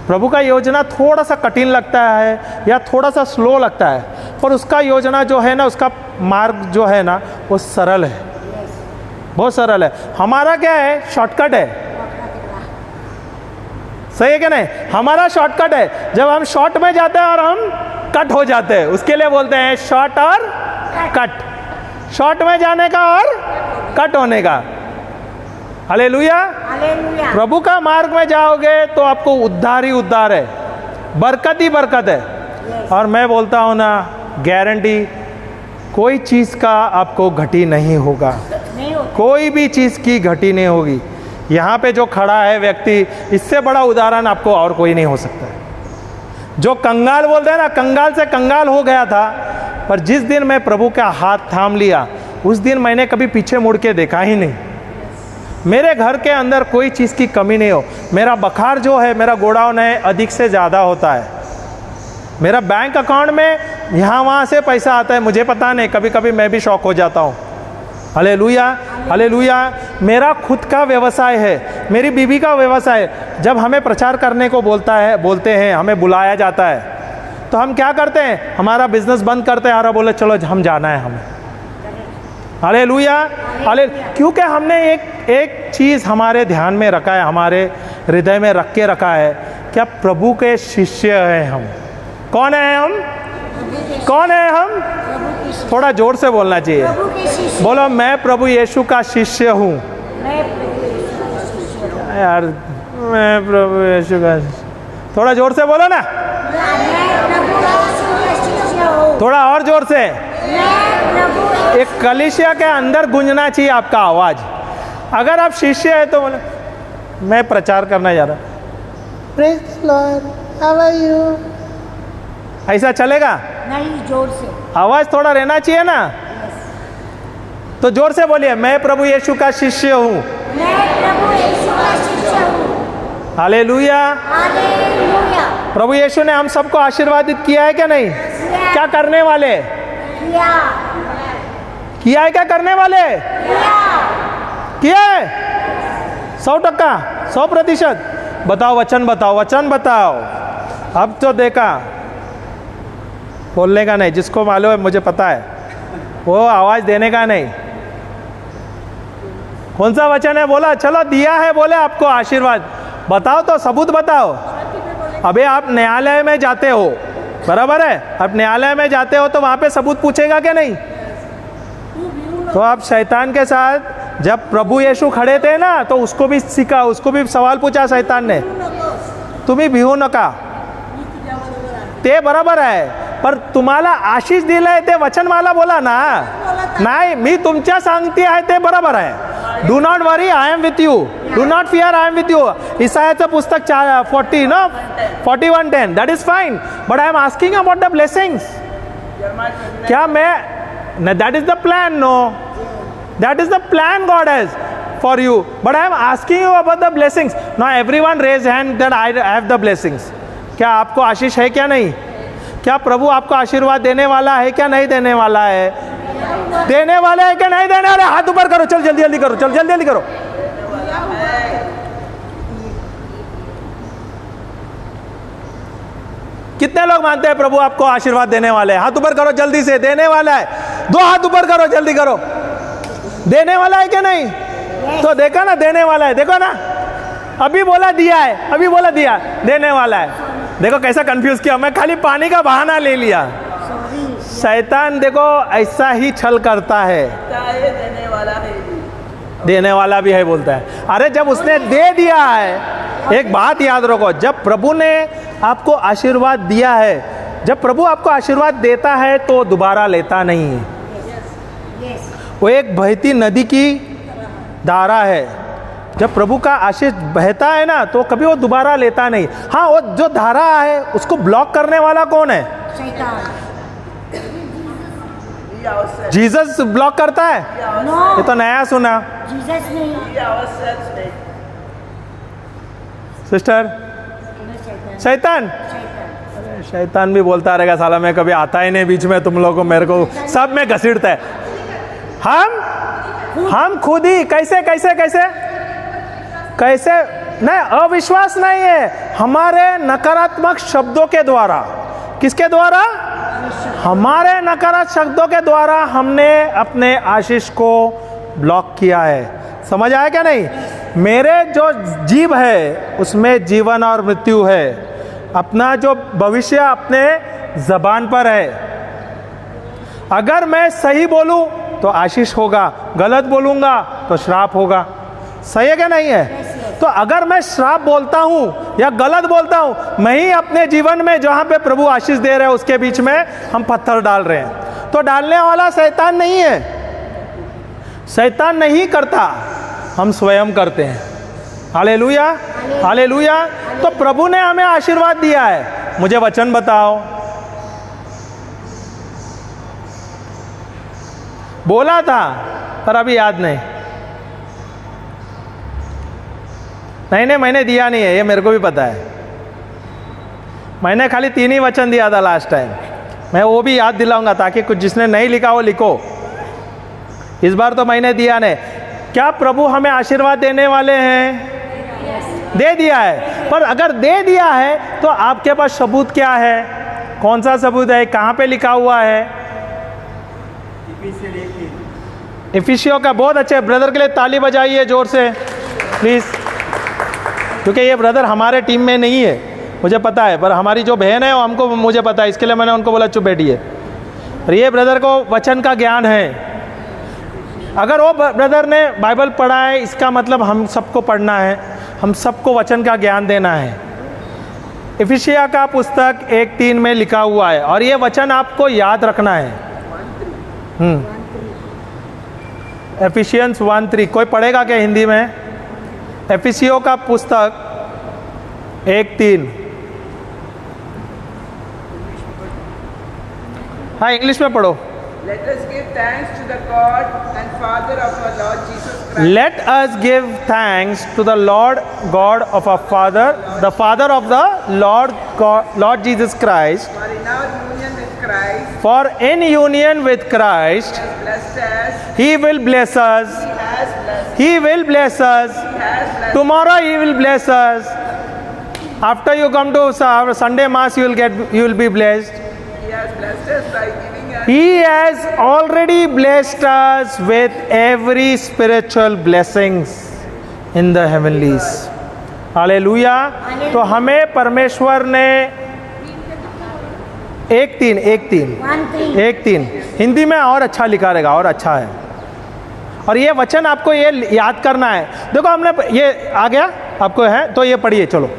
प्रभु का योजना थोड़ा सा कठिन लगता है या थोड़ा सा स्लो लगता है, पर उसका योजना जो है ना, उसका मार्ग जो है ना, वो सरल है, बहुत सरल है। हमारा क्या है? शॉर्टकट है, सही है क्या नहीं? हमारा शॉर्टकट है। जब हम शॉर्ट में जाते हैं और हम कट हो जाते हैं, उसके लिए बोलते हैं शॉर्ट और कट, शॉर्ट में जाने का और कट होने का। Hallelujah, hallelujah. प्रभु का मार्ग में जाओगे तो आपको उद्धार ही उद्धार है, बरकत ही बरकत है। और मैं बोलता हूँ ना, गारंटी, कोई चीज़ का आपको घटी नहीं होगा, नहीं होता। कोई भी चीज़ की घटी नहीं होगी। यहाँ पे जो खड़ा है व्यक्ति, इससे बड़ा उदाहरण आपको और कोई नहीं हो सकता है। जो कंगाल बोलते हैं ना, कंगाल से कंगाल हो गया था, पर जिस दिन मैं प्रभु का हाथ थाम लिया, उस दिन मैंने कभी पीछे मुड़ के देखा ही नहीं। मेरे घर के अंदर कोई चीज़ की कमी नहीं हो। मेरा बखार जो है, मेरा गोडाउन है, अधिक से ज़्यादा होता है। मेरा बैंक अकाउंट में यहाँ वहाँ से पैसा आता है, मुझे पता नहीं, कभी कभी मैं भी शॉक हो जाता हूँ। Hallelujah, hallelujah. मेरा खुद का व्यवसाय है, मेरी बीवी का व्यवसाय है। जब हमें प्रचार करने को बोलते हैं, हमें बुलाया जाता है, तो हम क्या करते हैं? हमारा बिजनेस बंद करते हैं और बोले चलो हम जाना है हमें। Hallelujah, hallelujah. क्योंकि हमने एक चीज़ हमारे ध्यान में रखा है, हमारे हृदय में रख के रखा है, क्या प्रभु के शिष्य हैं हम। कौन है हम? कौन है हम? थोड़ा जोर से बोलना चाहिए। प्रभु के शिष्य। बोलो, मैं प्रभु यीशु का शिष्य हूँ। मैं प्रभु यीशु का शिष्य हूँ। यार, मैं प्रभु यीशु का, थोड़ा जोर से बोलो ना, मैं प्रभु यीशु का शिष्य हूँ। थोड़ा और जोर से। मैं प्रभु। एक कलीसिया के अंदर गूंजना चाहिए आपका आवाज़। अगर आप शिष्य है तो बोले, मैं प्रचार करना जा रहा, praise the lord, how are you, ऐसा चलेगा? नहीं, जोर से। आवाज थोड़ा रहना चाहिए ना, तो जोर से बोलिए, मैं प्रभु यीशु का शिष्य हूँ। मैं प्रभु यीशु का शिष्य हूँ। हालेलुया। हालेलुया। प्रभु यीशु ने हम सबको आशीर्वादित किया है क्या नहीं? क्या करने वाले? किया है क्या करने वाले? किया है 100%, 100%। बताओ, वचन बताओ, वचन बताओ। अब तो देखा, बोलने का नहीं, जिसको मालूम है मुझे पता है, वो आवाज देने का नहीं। कौन सा वचन है? बोला, चलो दिया है, बोले आपको आशीर्वाद। बताओ तो, सबूत बताओ। अबे आप न्यायालय में जाते हो, बराबर है? आप न्यायालय में जाते हो तो वहां पे सबूत पूछेगा क्या नहीं? तो आप शैतान के साथ जब प्रभु यीशु खड़े थे ना, तो उसको भी सीखा, उसको भी सवाल पूछा शैतान ने, तुम्ही भिवू नका, ते बरोबर आहे, पर तुम्हाला आशीष दिलंय ते वचन मला बोला ना. नाही, मी तुमच्या सांगते आहे ते बरोबर आहे. Do not worry, I am with you. Do not fear, I am with you. इसायाचं पुस्तक 41:10, that is fine, but I am asking about the blessings. क्या मैं, that is the plan, no, that is the plan God has for you, but I am asking you about the blessings. Now everyone raise hand that I have the blessings. क्या आपको आशीष है क्या नहीं? क्या प्रभु आपको आशीर्वाद देने वाला है क्या नहीं देने वाला है? देने वाला है क्या नहीं देने वाला? हाथ ऊपर करो, चल जल्दी जल्दी करो, चल जल्दी जल्दी करो. कितने लोग मानते हैं प्रभु आपको आशीर्वाद देने वाले हैं? हाथ ऊपर करो जल्दी से. देने वाला है, 2 हाथ ऊपर करो, जल्दी करो. देने वाला है क्या नहीं? तो देखा ना, देने वाला है. देखो ना, अभी बोला दिया है, अभी बोला दिया, देने वाला है. देखो कैसा कंफ्यूज किया, मैं खाली पानी का बहाना ले लिया. शैतान देखो ऐसा ही छल करता है. देने वाला है, देने वाला भी है बोलता है. अरे जब उसने दे दिया है, एक बात याद रखो, जब प्रभु ने आपको आशीर्वाद दिया है, जब प्रभु आपको आशीर्वाद देता है तो दोबारा लेता नहीं है. वो एक बहती नदी की धारा है. जब प्रभु का आशीष बहता है ना, तो कभी वो दोबारा लेता नहीं. हाँ, वो जो धारा है उसको ब्लॉक करने वाला कौन है? जीसस ब्लॉक करता है? No. ये तो नया सुना. जीसस नहीं, सिस्टर, शैतान. शैतान भी बोलता रहेगा, साला मैं कभी आता ही नहीं बीच में, तुम लोगों को, मेरे को सब में घसीटता है. हम खुद ही कैसे कैसे कैसे कैसे नहीं, अविश्वास नहीं है, हमारे नकारात्मक शब्दों के द्वारा. किसके द्वारा? हमारे नकारात्मक शब्दों के द्वारा हमने अपने आशीष को ब्लॉक किया है. समझ आया क्या नहीं? मेरे जो जीव है उसमें जीवन और मृत्यु है. अपना जो भविष्य अपने जबान पर है. अगर मैं सही बोलूं तो आशीष होगा, गलत बोलूंगा तो श्राप होगा. सही है क्या नहीं है? तो अगर मैं श्राप बोलता हूं या गलत बोलता हूं, मैं ही अपने जीवन में जहां पे प्रभु आशीष दे रहे हैं उसके बीच में हम पत्थर डाल रहे हैं. तो डालने वाला शैतान नहीं है, शैतान नहीं करता, हम स्वयं करते हैं. Hallelujah, hallelujah. तो प्रभु ने हमें आशीर्वाद दिया है. मुझे वचन बताओ. बोला था पर अभी याद नहीं. नहीं, मैंने दिया नहीं है, ये मेरे को भी पता है. मैंने खाली 3 ही वचन दिया था लास्ट टाइम. मैं वो भी याद दिलाऊंगा ताकि कुछ जिसने नहीं लिखा वो लिखो. इस बार तो मैंने दिया नहीं. क्या प्रभु हमें आशीर्वाद देने वाले हैं? दे दिया है. पर अगर दे दिया है तो आपके पास सबूत क्या है? कौन सा सबूत है? कहाँ पे लिखा हुआ है? इफिसियों का. बहुत अच्छे ब्रदर के लिए ताली बजाइए जोर से प्लीज, क्योंकि ये ब्रदर हमारे टीम में नहीं है, मुझे पता है, पर हमारी जो बहन है वो हमको, मुझे पता है, इसके लिए मैंने उनको बोला चुप बैठिए. और ये ब्रदर को वचन का ज्ञान है. अगर वो ब्रदर ने बाइबल पढ़ा है, इसका मतलब हम सबको पढ़ना है, हम सबको वचन का ज्ञान देना है. इफिसिया का पुस्तक 1:3 में लिखा हुआ है और ये वचन आपको याद रखना है. एफिशियंस 1:3 कोई पढ़ेगा क्या हिंदी में? एफिसियों का पुस्तक 1:3. हाँ इंग्लिश में पढ़ो। Let us give thanks to the God and Father of our Lord Jesus Christ. Let us give thanks to the Lord God of our Father, the Father of the Lord God, Lord Jesus Christ, For in our union with Christ, for in union with Christ, He has blessed us. He will bless us. He has blessed. He will bless us. He has blessed. Tomorrow He will bless us. After you come to Sunday Mass, you will be blessed. He has blessed us by giving us. He has already blessed us with every spiritual blessings in the heavenlies. Hallelujah. तो हमें परमेश्वर ने एक तीन हिंदी में और अच्छा लिखा रहेगा, और अच्छा है। और ये वचन आपको ये याद करना है। देखो हमने ये आ गया आपको है, तो ये पढ़िए चलो।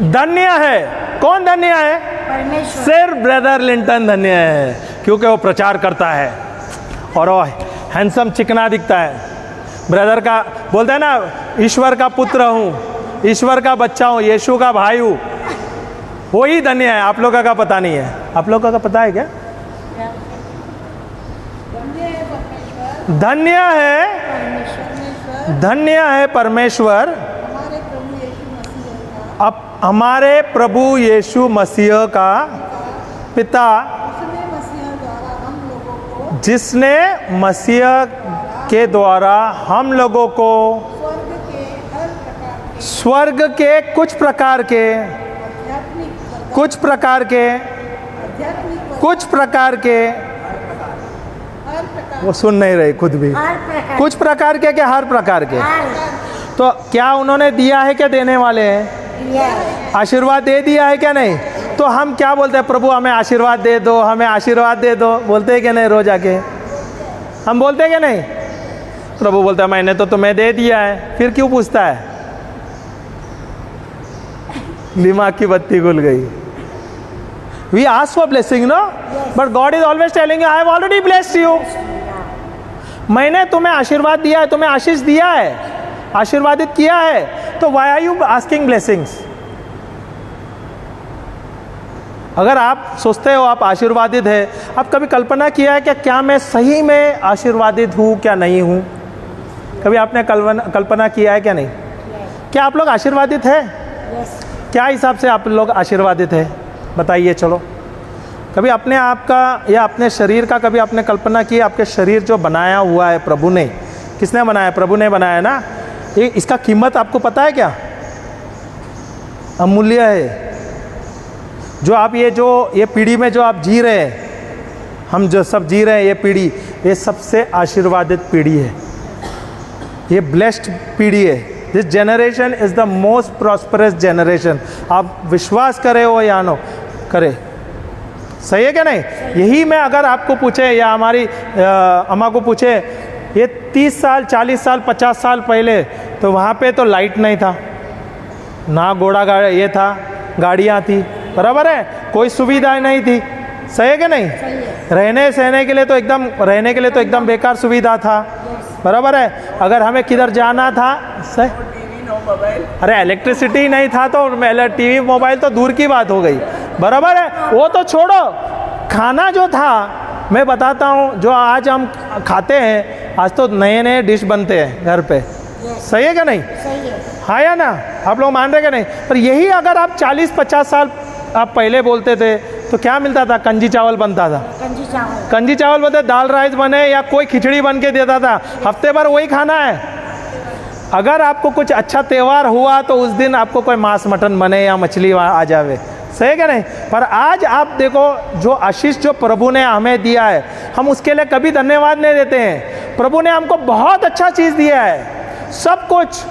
धन्य है, कौन धन्य है? परमेश्वर। सिर्फ ब्रदर लिंटन धन्य है, क्योंकि वो प्रचार करता है और वो हैंडसम चिकना दिखता है। ब्रदर का बोलता है ना, ईश्वर का पुत्र हूँ, ईश्वर का बच्चा हूँ, यीशु का भाई हूँ, वही धन्य है। आप लोगों का पता नहीं है। आप लोगों का पता है क्या? धन्य है परमेश्वर अब हमारे प्रभु यीशु मसीह का पिता, जिसने मसीह के द्वारा हम लोगों को स्वर्ग के कुछ प्रकार के वो सुन नहीं रहे खुद भी, कुछ प्रकार के क्या? हर प्रकार के। तो क्या उन्होंने दिया है क्या? देने वाले हैं। आशीर्वाद दे दिया है क्या? नहीं। तो हम क्या बोलते हैं? प्रभु हमें आशीर्वाद दे दो, हमें आशीर्वाद दे दो, बोलते हैं क्या नहीं? रोज आके हम बोलते हैं क्या नहीं? प्रभु बोलता है मैंने तो तुम्हें दे दिया है, फिर क्यों पूछता है? दिमाग की बत्ती खुल गई। We ask for blessing, no? But God is always telling you, I have already blessed you. मैंने तुम्हें आशीर्वाद दिया है, तुम्हें आशीष दिया है, आशीर्वादित किया है, तो why are you asking blessings? अगर आप सोचते हो आप आशीर्वादित है, आप कभी कल्पना किया है क्या मैं सही में आशीर्वादित हूँ क्या नहीं हूँ? कभी आपने कल्पना किया है क्या नहीं? क्या आप लोग आशीर्वादित है? क्या हिसाब से आप लोग आशीर्वादित है बताइए। चलो कभी अपने आप का या अपने शरीर का कभी आपने कल्पना की? आपके शरीर जो बनाया हुआ है प्रभु ने, किसने बनाया? प्रभु ने बनाया ना। ये इसका कीमत आपको पता है क्या? अमूल्य है। जो आप ये पीढ़ी में जो आप जी रहे हैं, हम जो सब जी रहे हैं, ये पीढ़ी, ये सबसे आशीर्वादित पीढ़ी है, ये ब्लेस्ड पीढ़ी है। This generation is the most prosperous generation. आप विश्वास करें हो या नो करे, सही है क्या नहीं? यही मैं अगर आपको पूछे या हमारी अम्मा को पूछे, ये 30 साल 40 साल 50 साल पहले तो वहाँ पे तो लाइट नहीं था ना, घोड़ा गाड़ी ये था, गाड़ियाँ थी, बराबर है, कोई सुविधाएं नहीं थी, सही है क्या नहीं? रहने सहने के लिए तो एकदम बेकार सुविधा था, बराबर है। अगर हमें किधर जाना था अरे इलेक्ट्रिसिटी नहीं था तो टीवी मोबाइल तो दूर की बात हो गई, बराबर है। वो तो छोड़ो, खाना जो था मैं बताता हूँ, जो आज हम खाते हैं, आज तो नए नए डिश बनते हैं घर पे, सही है क्या नहीं? हाँ या ना? आप लोग मान रहे क्या नहीं? पर यही अगर आप 40-50 साल आप पहले बोलते थे तो क्या मिलता था? कंजी चावल बनता था, कंजी चावल बनते, दाल राइस बने या कोई खिचड़ी बन के देता था, हफ्ते भर वही खाना है। अगर आपको कुछ अच्छा त्यौहार हुआ तो उस दिन आपको कोई मांस मटन बने या मछली आ जावे, सही है क्या नहीं? पर आज आप देखो, जो आशीष जो प्रभु ने हमें दिया है, हम उसके लिए कभी धन्यवाद नहीं देते हैं। प्रभु ने हमको बहुत अच्छा चीज़ दिया है, सब कुछ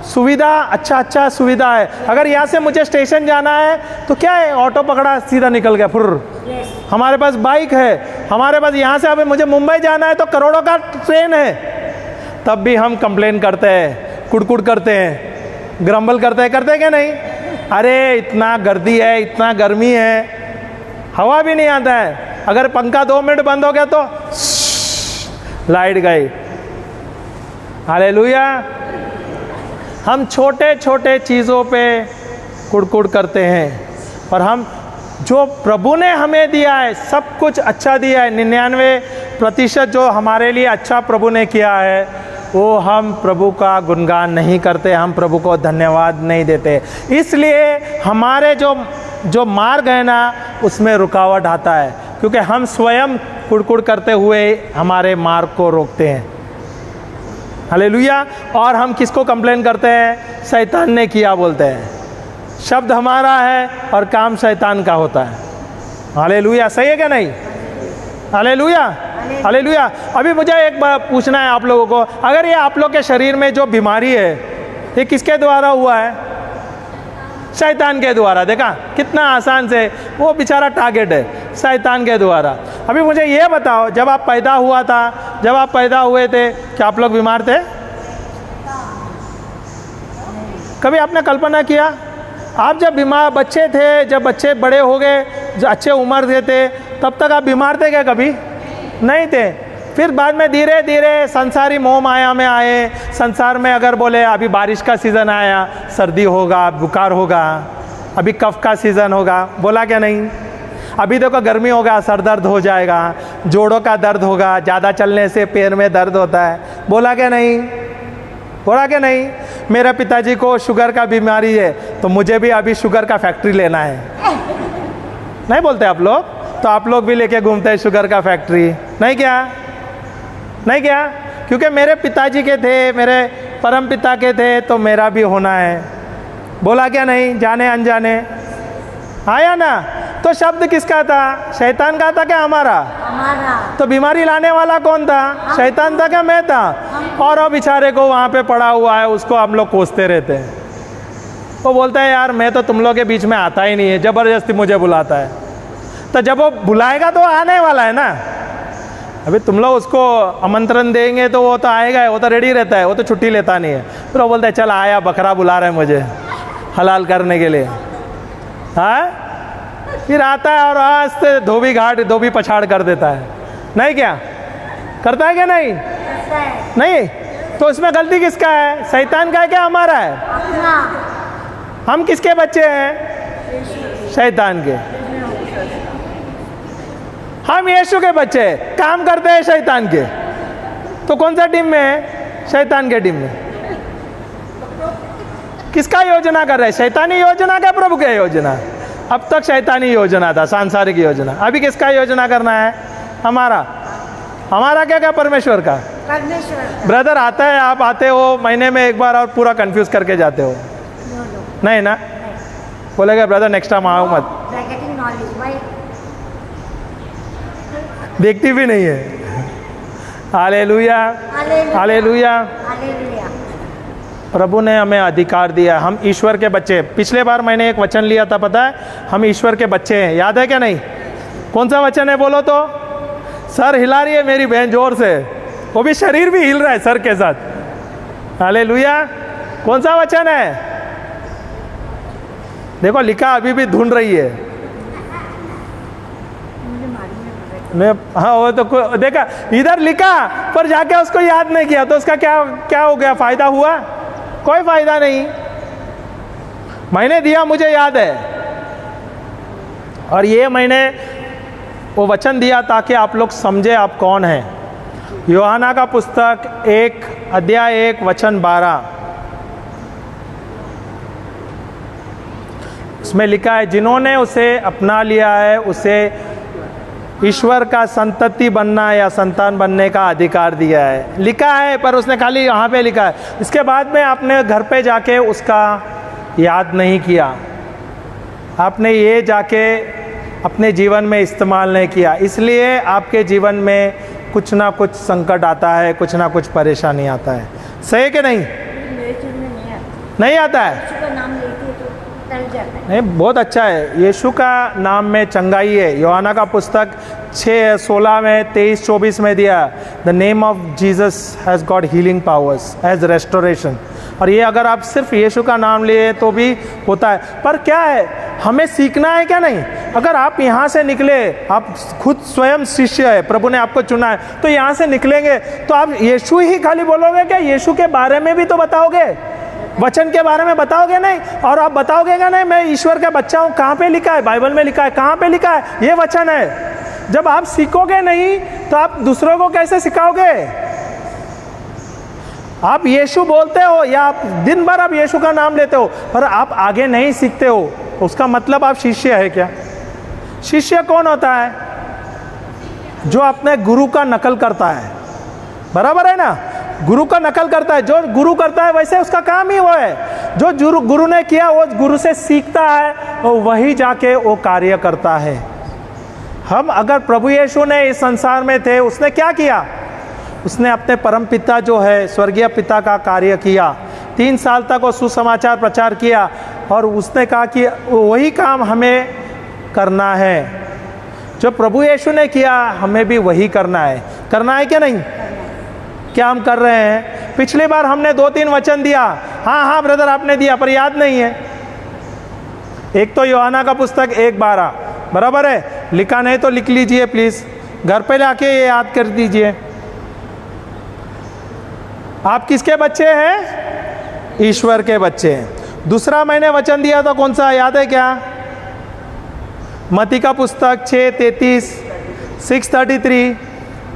सुविधा, अच्छा सुविधा है। अगर यहाँ से मुझे स्टेशन जाना है तो क्या है, ऑटो पकड़ा सीधा निकल गया फुर्र। हमारे पास बाइक है, हमारे पास यहाँ से अभी मुझे मुंबई जाना है तो करोड़ों का ट्रेन है, तब भी हम कंप्लेन करते हैं, कुड़कुड़ करते हैं, ग्रम्बल करते हैं क्या नहीं? अरे इतना गर्दी है, इतना गर्मी है, हवा भी नहीं आता है। अगर पंखा 2 मिनट बंद हो गया तो लाइट गई। हालेलुया। हम छोटे छोटे चीज़ों पे कुड़कुड़ करते हैं, और हम जो प्रभु ने हमें दिया है सब कुछ अच्छा दिया है, 99% जो हमारे लिए अच्छा प्रभु ने किया है वो हम प्रभु का गुणगान नहीं करते, हम प्रभु को धन्यवाद नहीं देते। इसलिए हमारे जो मार्ग है ना उसमें रुकावट आता है, क्योंकि हम स्वयं कुड़कुड़ करते हुए हमारे मार्ग को रोकते हैं। हालेलुया। और हम किसको कंप्लेन करते हैं? शैतान ने किया बोलते हैं। शब्द हमारा है और काम शैतान का होता है। हालेलुया। सही है क्या नहीं? Hallelujah, hallelujah. अभी मुझे एक बात पूछना है आप लोगों को, अगर ये आप लोग के शरीर में जो बीमारी है ये किसके द्वारा हुआ है? शैतान के द्वारा। देखा कितना आसान से, वो बेचारा टारगेट है, शैतान के द्वारा। अभी मुझे ये बताओ, जब आप पैदा हुए थे क्या आप लोग बीमार थे? कभी आपने कल्पना किया? आप जब बच्चे थे, जब बच्चे बड़े हो गए, जो अच्छे उम्र थे, तब तक आप बीमार थे क्या? कभी नहीं थे। फिर बाद में धीरे धीरे संसारी मोह माया में आए। संसार में अगर बोले अभी बारिश का सीज़न आया, सर्दी होगा, बुखार होगा, अभी कफ का सीज़न होगा, बोला क्या नहीं? अभी देखो गर्मी होगा, सर दर्द हो जाएगा, जोड़ों का दर्द होगा, ज़्यादा चलने से पैर में दर्द होता है, बोला क्या नहीं? बोला क्या नहीं? मेरे पिताजी को शुगर का बीमारी है तो मुझे भी अभी शुगर का फैक्ट्री लेना है, नहीं बोलते आप लोग? तो आप लोग भी लेके घूमते हैं शुगर का फैक्ट्री, नहीं क्या? नहीं क्या? क्योंकि मेरे पिताजी के थे, मेरे परम पिता के थे, तो मेरा भी होना है, बोला क्या नहीं? जाने अनजाने आया ना। तो शब्द किसका था? शैतान का था क्या हमारा? तो बीमारी लाने वाला कौन था? शैतान था क्या मैं था? और वो बेचारे को वहाँ पे पड़ा हुआ है, उसको हम लोग कोसते रहते हैं। वो बोलता है यार मैं तो तुम लोग के बीच में आता ही नहीं है, ज़बरदस्ती मुझे बुलाता है। तो जब वो बुलाएगा तो आने वाला है ना। अभी तुम लोग उसको आमंत्रण देंगे तो वो तो आएगा, वो तो रेडी रहता है, वो तो छुट्टी लेता नहीं है। फिर वो बोलता है चल आया, बकरा बुला रहे हैं मुझे हलाल करने के लिए। हाँ, फिर आता है और आज से धोबी पछाड़ कर देता है, नहीं क्या? करता है क्या नहीं? नहीं। तो उसमें गलती किसका है? शैतान का है क्या हमारा है? हम किसके बच्चे हैं? शैतान के। हम यीशु के बच्चे काम करते हैं शैतान के। तो कौन सा टीम में है? शैतान के टीम में। किसका योजना कर रहे हैं? शैतानी योजना का, प्रभु की योजना? अब तक शैतानी योजना था, सांसारिक योजना। अभी किसका योजना करना है? हमारा। हमारा क्या परमेश्वर का। ब्रदर आता है, आप आते हो महीने में एक बार और पूरा कंफ्यूज करके जाते हो, नहीं ना? बोलेगा ब्रदर नेक्स्ट टाइम आओ मत, देखती भी नहीं है। Hallelujah, hallelujah. प्रभु ने हमें अधिकार दिया, हम ईश्वर के बच्चे। पिछले बार मैंने एक वचन लिया था, पता है? हम ईश्वर के बच्चे हैं, याद है क्या नहीं? कौन सा वचन है बोलो तो? सर हिला रही है मेरी बहन जोर से, वो भी शरीर भी हिल रहा है सर के साथ। हालेलुया। कौन सा वचन है? देखो लिखा, अभी भी ढूंढ रही है। मैं हाँ, वो तो देखा इधर लिखा पर जाके उसको याद नहीं किया, तो उसका क्या हो गया? फायदा हुआ? कोई फायदा नहीं। मैंने दिया, मुझे याद है, और ये मैंने वो वचन दिया ताकि आप लोग समझे आप कौन हैं। यूहन्ना का पुस्तक 1 अध्याय 1 वचन 12, उसमें लिखा है जिन्होंने उसे अपना लिया है उसे ईश्वर का संतति बनना या संतान बनने का अधिकार दिया है। लिखा है पर उसने खाली यहाँ पे लिखा है, इसके बाद में आपने घर पे जाके उसका याद नहीं किया, आपने ये जाके अपने जीवन में इस्तेमाल नहीं किया, इसलिए आपके जीवन में कुछ ना कुछ संकट आता है, कुछ ना कुछ परेशानी आता है। सही है कि नहीं? नहीं आता है? नहीं, बहुत अच्छा है। यीशु का नाम में चंगाई है। यूहन्ना का पुस्तक 6:16 में 23-24 में दिया, the name of Jesus has got healing powers as restoration. और ये अगर आप सिर्फ यीशु का नाम लिए तो भी होता है। पर क्या है, हमें सीखना है क्या नहीं? अगर आप यहाँ से निकले, आप खुद स्वयं शिष्य है, प्रभु ने आपको चुना है, तो यहाँ से निकलेंगे तो आप यीशु ही खाली बोलोगे क्या? यीशु के बारे में भी तो बताओगे। वचन के बारे में बताओगे नहीं, और आप बताओगे क्या नहीं मैं ईश्वर का बच्चा हूँ, कहाँ पे लिखा है? बाइबल में लिखा है। कहाँ पे लिखा है? ये वचन है। जब आप सीखोगे नहीं तो आप दूसरों को कैसे सिखाओगे? आप यीशु बोलते हो या आप दिन भर आप यीशु का नाम लेते हो, पर आप आगे नहीं सीखते हो, उसका मतलब आप शिष्य है क्या? शिष्य कौन होता है? जो अपने गुरु का नकल करता है, बराबर है ना? गुरु का नकल करता है। जो गुरु करता है वैसे उसका काम ही वो है। जो गुरु ने किया वो गुरु से सीखता है और वही जाके वो कार्य करता है। हम अगर प्रभु यीशु ने इस संसार में थे, उसने क्या किया? उसने अपने परम पिता जो है स्वर्गीय पिता का कार्य किया। 3 साल तक वो सुसमाचार प्रचार किया और उसने कहा कि वही काम हमें करना है। जो प्रभु यीशु ने किया हमें भी वही करना है। करना है क्या नहीं? क्या हम कर रहे हैं? पिछली बार हमने 2-3 वचन दिया। हाँ ब्रदर आपने दिया, पर याद नहीं है। एक तो यूहन्ना का पुस्तक 1:12, बराबर है? लिखा नहीं तो लिख लीजिए प्लीज, घर पे लाके ये याद कर दीजिए। आप किसके बच्चे हैं? ईश्वर के बच्चे हैं। दूसरा मैंने वचन दिया था, कौन सा याद है क्या? मत्ती का पुस्तक 6:33, 6:33,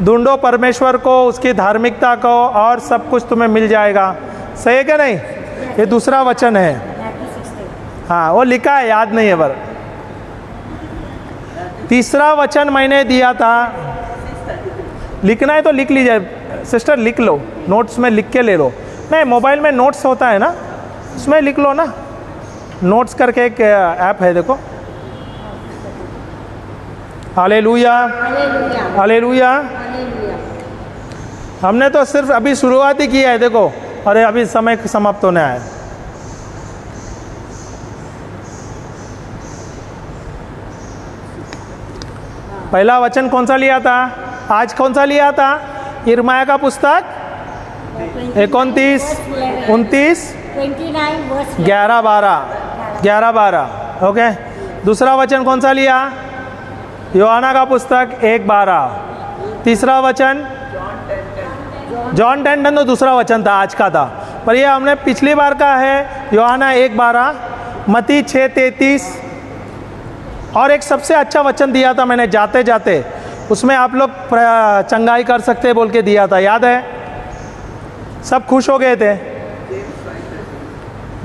ढूंढो परमेश्वर को, उसकी धार्मिकता को, और सब कुछ तुम्हें मिल जाएगा। सही है क्या नहीं? ये दूसरा वचन है। हाँ वो लिखा है, याद नहीं है पर। तीसरा वचन मैंने दिया था, लिखना है तो लिख लीजिए सिस्टर, लिख लो, नोट्स में लिख के ले लो। नहीं, मोबाइल में नोट्स होता है ना, उसमें लिख लो ना। नोट्स करके एक ऐप है, देखो। Hallelujah, hallelujah. हमने तो सिर्फ अभी शुरुआत ही की है, देखो। अरे अभी समय समाप्त होने आया। पहला वचन कौन सा लिया था? आज कौन सा लिया था? यिर्मयाह का पुस्तक 29, 29, 11-12। ओके। दूसरा वचन कौन सा लिया? यूहन्ना का पुस्तक 1:12। तीसरा वचन जॉन 10 तो दूसरा वचन था, आज का था, पर ये हमने पिछली बार का है। यूहन्ना 1:12, मत्ती 6:33, और एक सबसे अच्छा वचन दिया था मैंने जाते जाते, उसमें आप लोग चंगाई कर सकते बोल के दिया था, याद है? सब खुश हो गए थे।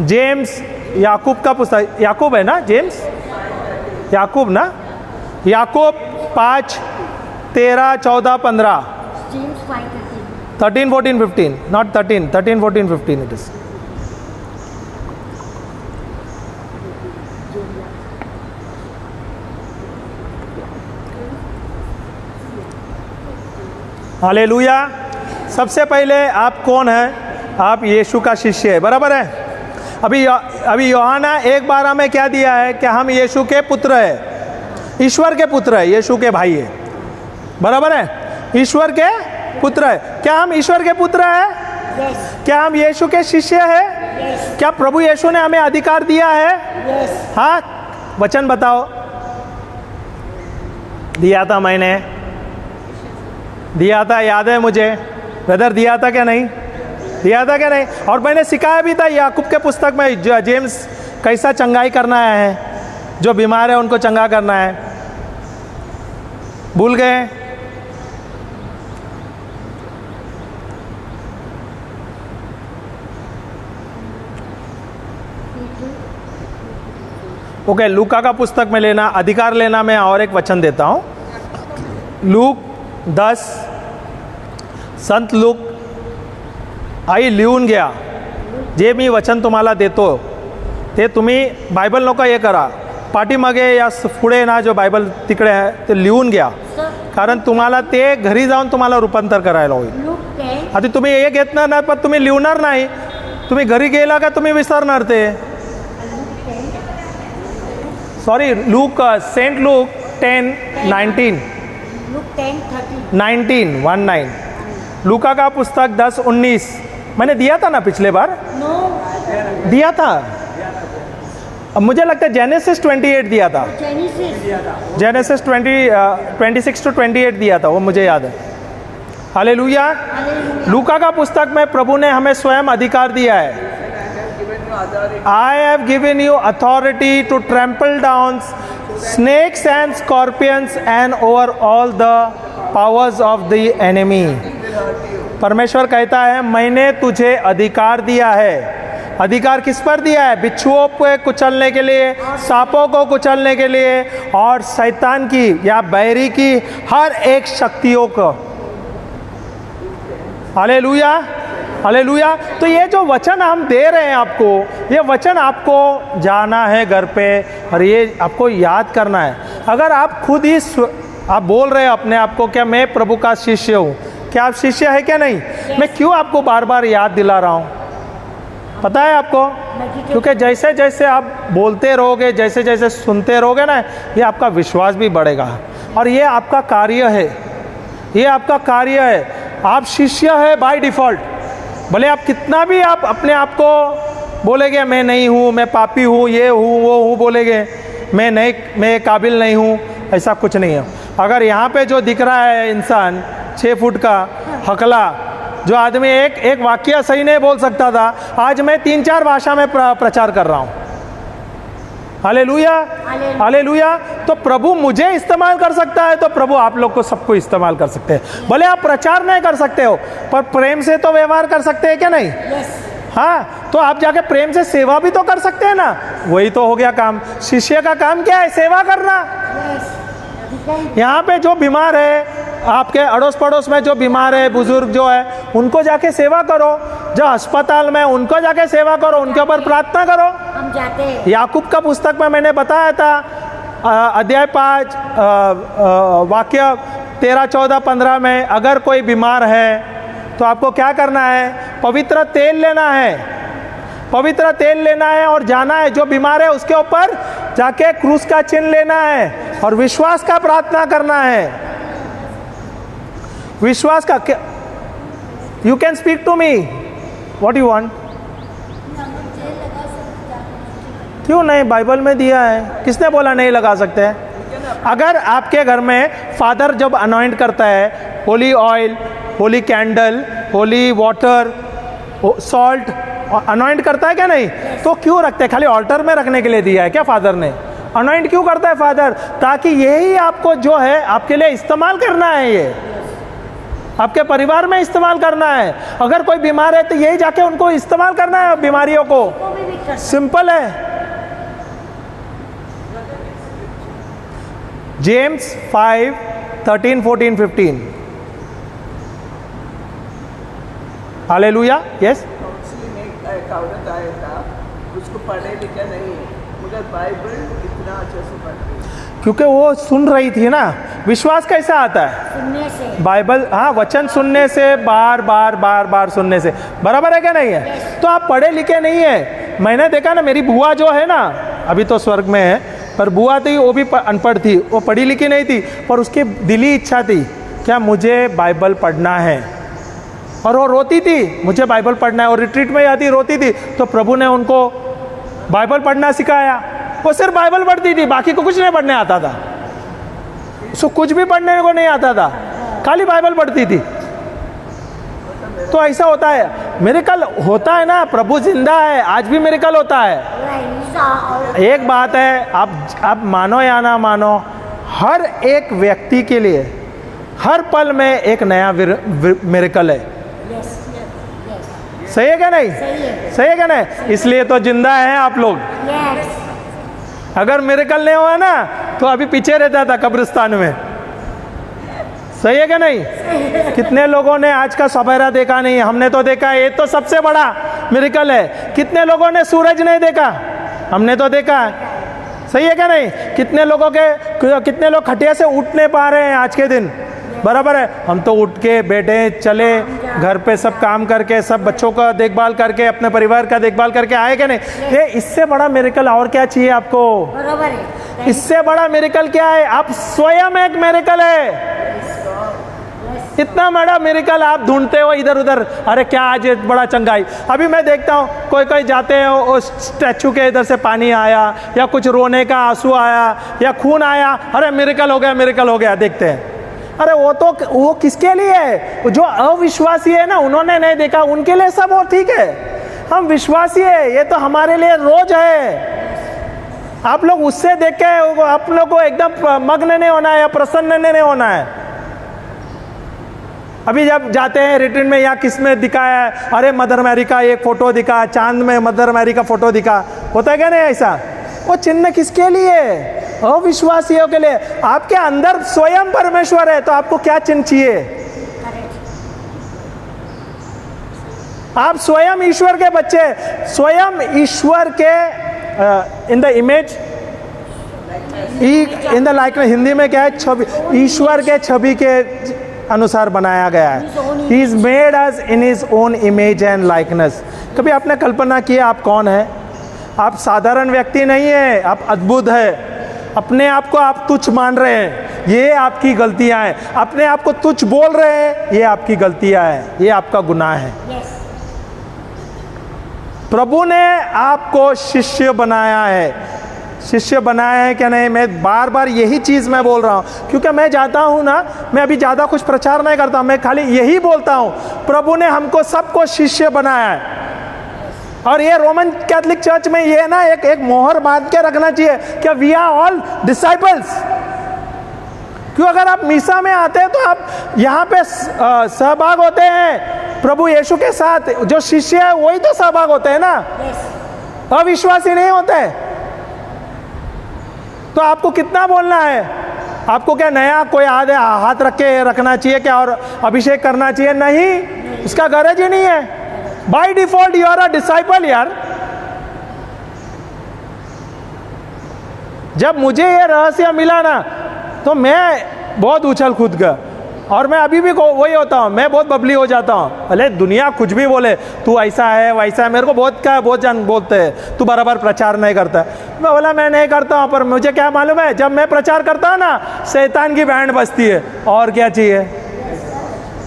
जेम्स, याकूब का पुस्तक, याकूब है ना? जेम्स, याकूब ना? याकूब 5:13, 14, 15, 13, 14, 15, not 13, 13, 14, 15 it is. हालेलुया। सबसे पहले आप कौन हैं? आप यीशु का शिष्य है, बराबर है? अभी यूहन्ना 1:12 में क्या दिया है कि हम यीशु के पुत्र है, ईश्वर के पुत्र है, यीशु के भाई है, बराबर है? ईश्वर के पुत्र है। क्या हम ईश्वर के पुत्र है? yes. क्या हम यीशु के शिष्य है? yes. क्या प्रभु यीशु ने हमें अधिकार दिया है? yes. हाँ, वचन बताओ। दिया था मैंने, दिया था, याद है मुझे? ब्रदर दिया था क्या नहीं? दिया था क्या नहीं? और मैंने सिखाया भी था याकूब के पुस्तक में जेम्स कैसा चंगाई करना है, जो बीमार है उनको चंगा करना है। भूल गए? ओके, लूका का पुस्तक में लेना, अधिकार लेना। मैं और एक वचन देता हूँ, लूक 10, संत लूक आई लिहून घ्या जे मी वचन तुम्हाला देतो ते तुम्ही बायबल नको हे करा, पाठीमागे या पुढे ना जो बायबल तिकडे आहे ते लिहून घ्या, कारण तुम्हाला ते घरी जाऊन तुम्हाला रूपांतर करायला होईल। आता तुम्ही हे घेतणार नाही, पण तुम्ही लिहणार नाही, तुम्ही घरी गेला का तुम्ही विसरणार ते। सॉरी, लूक, सेंट लूक 10:19, 19 लूका का पुस्तक 10:19 मैंने दिया था ना पिछले बार? दिया था। अब मुझे लगता है जेनेसिस 28 दिया था, जेनेसिस 26-28 दिया था, वो मुझे याद है। हालेलुया। लूका का पुस्तक में प्रभु ने हमें स्वयं अधिकार दिया है। authority. I have given you authority to trample down snakes and scorpions and over all the powers of the enemy. परमेश्वर कहता है मैंने तुझे अधिकार दिया है। अधिकार किस पर दिया है? बिच्छुओं पे कुचलने के लिए, सांपों को कुचलने के लिए और शैतान की या बैरी की हर एक शक्तियों को। Hallelujah, hallelujah. तो ये जो वचन हम दे रहे हैं आपको, ये वचन आपको जाना है घर पे और ये आपको याद करना है। अगर आप खुद ही आप बोल रहे हैं अपने आप को क्या मैं प्रभु का शिष्य हूँ, क्या आप शिष्य है क्या नहीं? मैं क्यों आपको बार बार याद दिला रहा हूँ पता है आपको? क्योंकि जैसे जैसे आप बोलते रहोगे, जैसे जैसे सुनते रहोगे ना, ये आपका विश्वास भी बढ़ेगा और ये आपका कार्य है, ये आपका कार्य है। आप शिष्य है बाय डिफ़ॉल्ट। भले आप कितना भी आप अपने आप को बोलेंगे मैं नहीं हूँ, मैं पापी हूँ, ये हूँ वो हूँ, बोलेंगे मैं काबिल नहीं हूँ, ऐसा कुछ नहीं है। अगर यहाँ पे जो दिख रहा है इंसान 6 फुट का हकला, जो आदमी एक वाक्य सही नहीं बोल सकता था, आज मैं 3-4 भाषा में प्रचार कर रहा हूँ। Hallelujah, hallelujah. तो प्रभु मुझे इस्तेमाल कर सकता है, तो प्रभु आप लोग को सबको इस्तेमाल कर सकते हैं। भले आप प्रचार नहीं कर सकते हो, पर प्रेम से तो व्यवहार कर सकते हैं क्या नहीं? हाँ, तो आप जाके प्रेम से सेवा भी तो कर सकते हैं ना। वही तो हो गया काम। शिष्य का काम क्या है? सेवा करना। यहाँ पे जो बीमार है, आपके अड़ोस पड़ोस में जो बीमार है, बुजुर्ग जो है, उनको जाके सेवा करो। जो अस्पताल में उनको जाके सेवा करो, उनके ऊपर प्रार्थना करो। हम जाते हैं। याकूब का पुस्तक में मैंने बताया था, अध्याय 5 वाक्य 13, 14, 15 में, अगर कोई बीमार है तो आपको क्या करना है? पवित्र तेल लेना है, पवित्र तेल लेना है और जाना है। जो बीमार है उसके ऊपर जाके क्रूस का चिन्ह लेना है और विश्वास का प्रार्थना करना है। विश्वास का। You can speak to me, what you want. क्यों नहीं? बाइबल में दिया है। किसने बोला नहीं लगा सकते हैं? अगर आपके घर में फादर जब अनॉइंट करता है, Holi oil, Holi candle, holy water, salt anoint करता है क्या नहीं? तो क्यों रखते हैं? खाली ऑल्टर में रखने के लिए दिया है क्या फादर ने? अनॉइंट क्यों करता है फादर? ताकि यही आपको जो है आपके लिए इस्तेमाल करना है, ये आपके परिवार में इस्तेमाल करना है। अगर कोई बीमार है तो यही जाके उनको इस्तेमाल करना है बीमारियों को। सिंपल है। जेम्स 5:13, 14, 15। हालेलुया। यस। काउंसलिंग में एक औरत आया था, उसको पढ़े लिखे नहीं है, मगर बाइबल इतना अच्छे से पढ़ती है। क्योंकि वो सुन रही थी ना। विश्वास कैसे आता है? सुनने से। बाइबल, हाँ, वचन सुनने से, बार बार सुनने से। बराबर है क्या नहीं है? तो आप पढ़े लिखे नहीं है। मैंने देखा ना, मेरी बुआ जो है ना, अभी तो स्वर्ग में है, पर बुआ थी, वो भी अनपढ़ थी, वो पढ़ी लिखी नहीं थी, पर उसकी दिली इच्छा थी क्या मुझे बाइबल पढ़ना है, और वो रोती थी मुझे बाइबल पढ़ना है, और रिट्रीट में आती रोती थी, तो प्रभु ने उनको बाइबल पढ़ना सिखाया। वो सिर्फ बाइबल पढ़ती थी, बाकी को कुछ नहीं पढ़ने आता था, उसको कुछ भी पढ़ने को नहीं आता था, खाली बाइबल पढ़ती थी। तो ऐसा होता है, मिरेकल होता है ना, प्रभु जिंदा है, आज भी मिरेकल होता है। एक बात है, आप मानो या ना मानो, हर एक व्यक्ति के लिए हर पल में एक नया मिरेकल है। सही है क्या नहीं? सही है क्या नहीं? इसलिए तो जिंदा हैं आप लोग। अगर मिरेकल नहीं हुआ ना तो अभी पीछे रहता था कब्रिस्तान में। सही है क्या नहीं? कितने लोगों ने आज का सवेरा देखा नहीं? हमने तो देखा, ये तो सबसे बड़ा मिरेकल है। कितने लोगों ने सूरज नहीं देखा? हमने तो देखा। सही है क्या नहीं? कितने लोग खटिया से उठ नहीं पा रहे हैं आज के दिन? बराबर है। हम तो उठ के बैठे, चले, घर पे सब काम करके, सब बच्चों का देखभाल करके, अपने परिवार का देखभाल करके आए क्या नहीं? ये इससे बड़ा मिरेकल और क्या चाहिए आपको? बराबर है। इससे बड़ा मिरेकल क्या है? आप स्वयं एक मिरेकल है। इतना बड़ा मिरेकल आप ढूंढते हो इधर उधर, अरे क्या आज बड़ा चंगाई। अभी मैं देखता हूँ कोई जाते हैं, उस स्टैचू के इधर से पानी आया, या कुछ रोने का आंसू आया, या खून आया, अरे मिरेकल हो गया, मिरेकल हो गया, देखते हैं। अरे वो किसके लिए है? जो अविश्वासी है ना, उन्होंने नहीं देखा, उनके लिए सब वो ठीक है। हम विश्वासी है, ये तो हमारे लिए रोज है। आप लोग उससे देख के आप लोग को एकदम मग्न नहीं होना है या प्रसन्न नहीं होना है। अभी जब जाते हैं रिट्रीट में, यहाँ किस में दिखाया है, अरे मदर मैरी का एक फोटो दिखा, चांद में मदर मैरी का फोटो दिखा, होता है क्या नहीं ऐसा? वो चिन्ह किसके लिए? अविश्वासियों के लिए। आपके अंदर स्वयं परमेश्वर है, तो आपको क्या चिन्ह चाहिए? आप स्वयं ईश्वर के बच्चे, स्वयं ईश्वर के in the image, in the likeness, Hindi में क्या है? छवि, ईश्वर के छवि के अनुसार बनाया गया है। He is made us in his own image and likeness. कभी आपने कल्पना की आप कौन है? आप साधारण व्यक्ति नहीं है, आप अद्भुत है। अपने आप को आप तुच्छ मान रहे हैं, ये आपकी गलतियां हैं। अपने आप को तुच्छ बोल रहे हैं, ये आपकी गलतियां हैं, ये आपका गुनाह है। प्रभु ने आपको शिष्य बनाया है। शिष्य बनाया है क्या नहीं? मैं बार बार यही चीज़ मैं बोल रहा हूँ, क्योंकि मैं जाता हूँ ना, मैं अभी ज़्यादा कुछ प्रचार नहीं करता, मैं खाली यही बोलता हूँ, प्रभु ने हमको सबको शिष्य बनाया है। और ये रोमन कैथोलिक चर्च में ये ना एक मोहर बांध के रखना चाहिए कि वी आर ऑल डिसाइपल्स। क्यों? अगर आप मीसा में आते हैं तो आप यहाँ पे सहभाग होते हैं प्रभु यीशु के साथ। जो शिष्य है वही तो सहभाग होते हैं ना, अविश्वासी नहीं होते। तो आपको कितना बोलना है? आपको क्या नया कोई हाथ रख के रखना चाहिए क्या और अभिषेक करना चाहिए? नहीं, इसका गरज ही नहीं है। By default you are a disciple यार। जब मुझे ये रहस्य मिला ना, तो मैं बहुत उछल कूद गया। और मैं अभी भी वही होता हूँ, मैं बहुत बबली हो जाता हूँ। भले दुनिया कुछ भी बोले, तू ऐसा है वैसा है, मेरे को बहुत जन बोलते हैं तू बराबर प्रचार नहीं करता है। मैं बोला मैं नहीं करता हूँ, पर मुझे क्या मालूम है, जब मैं प्रचार करता हूँ ना, शैतान की बैंड बजती है। और क्या चाहिए?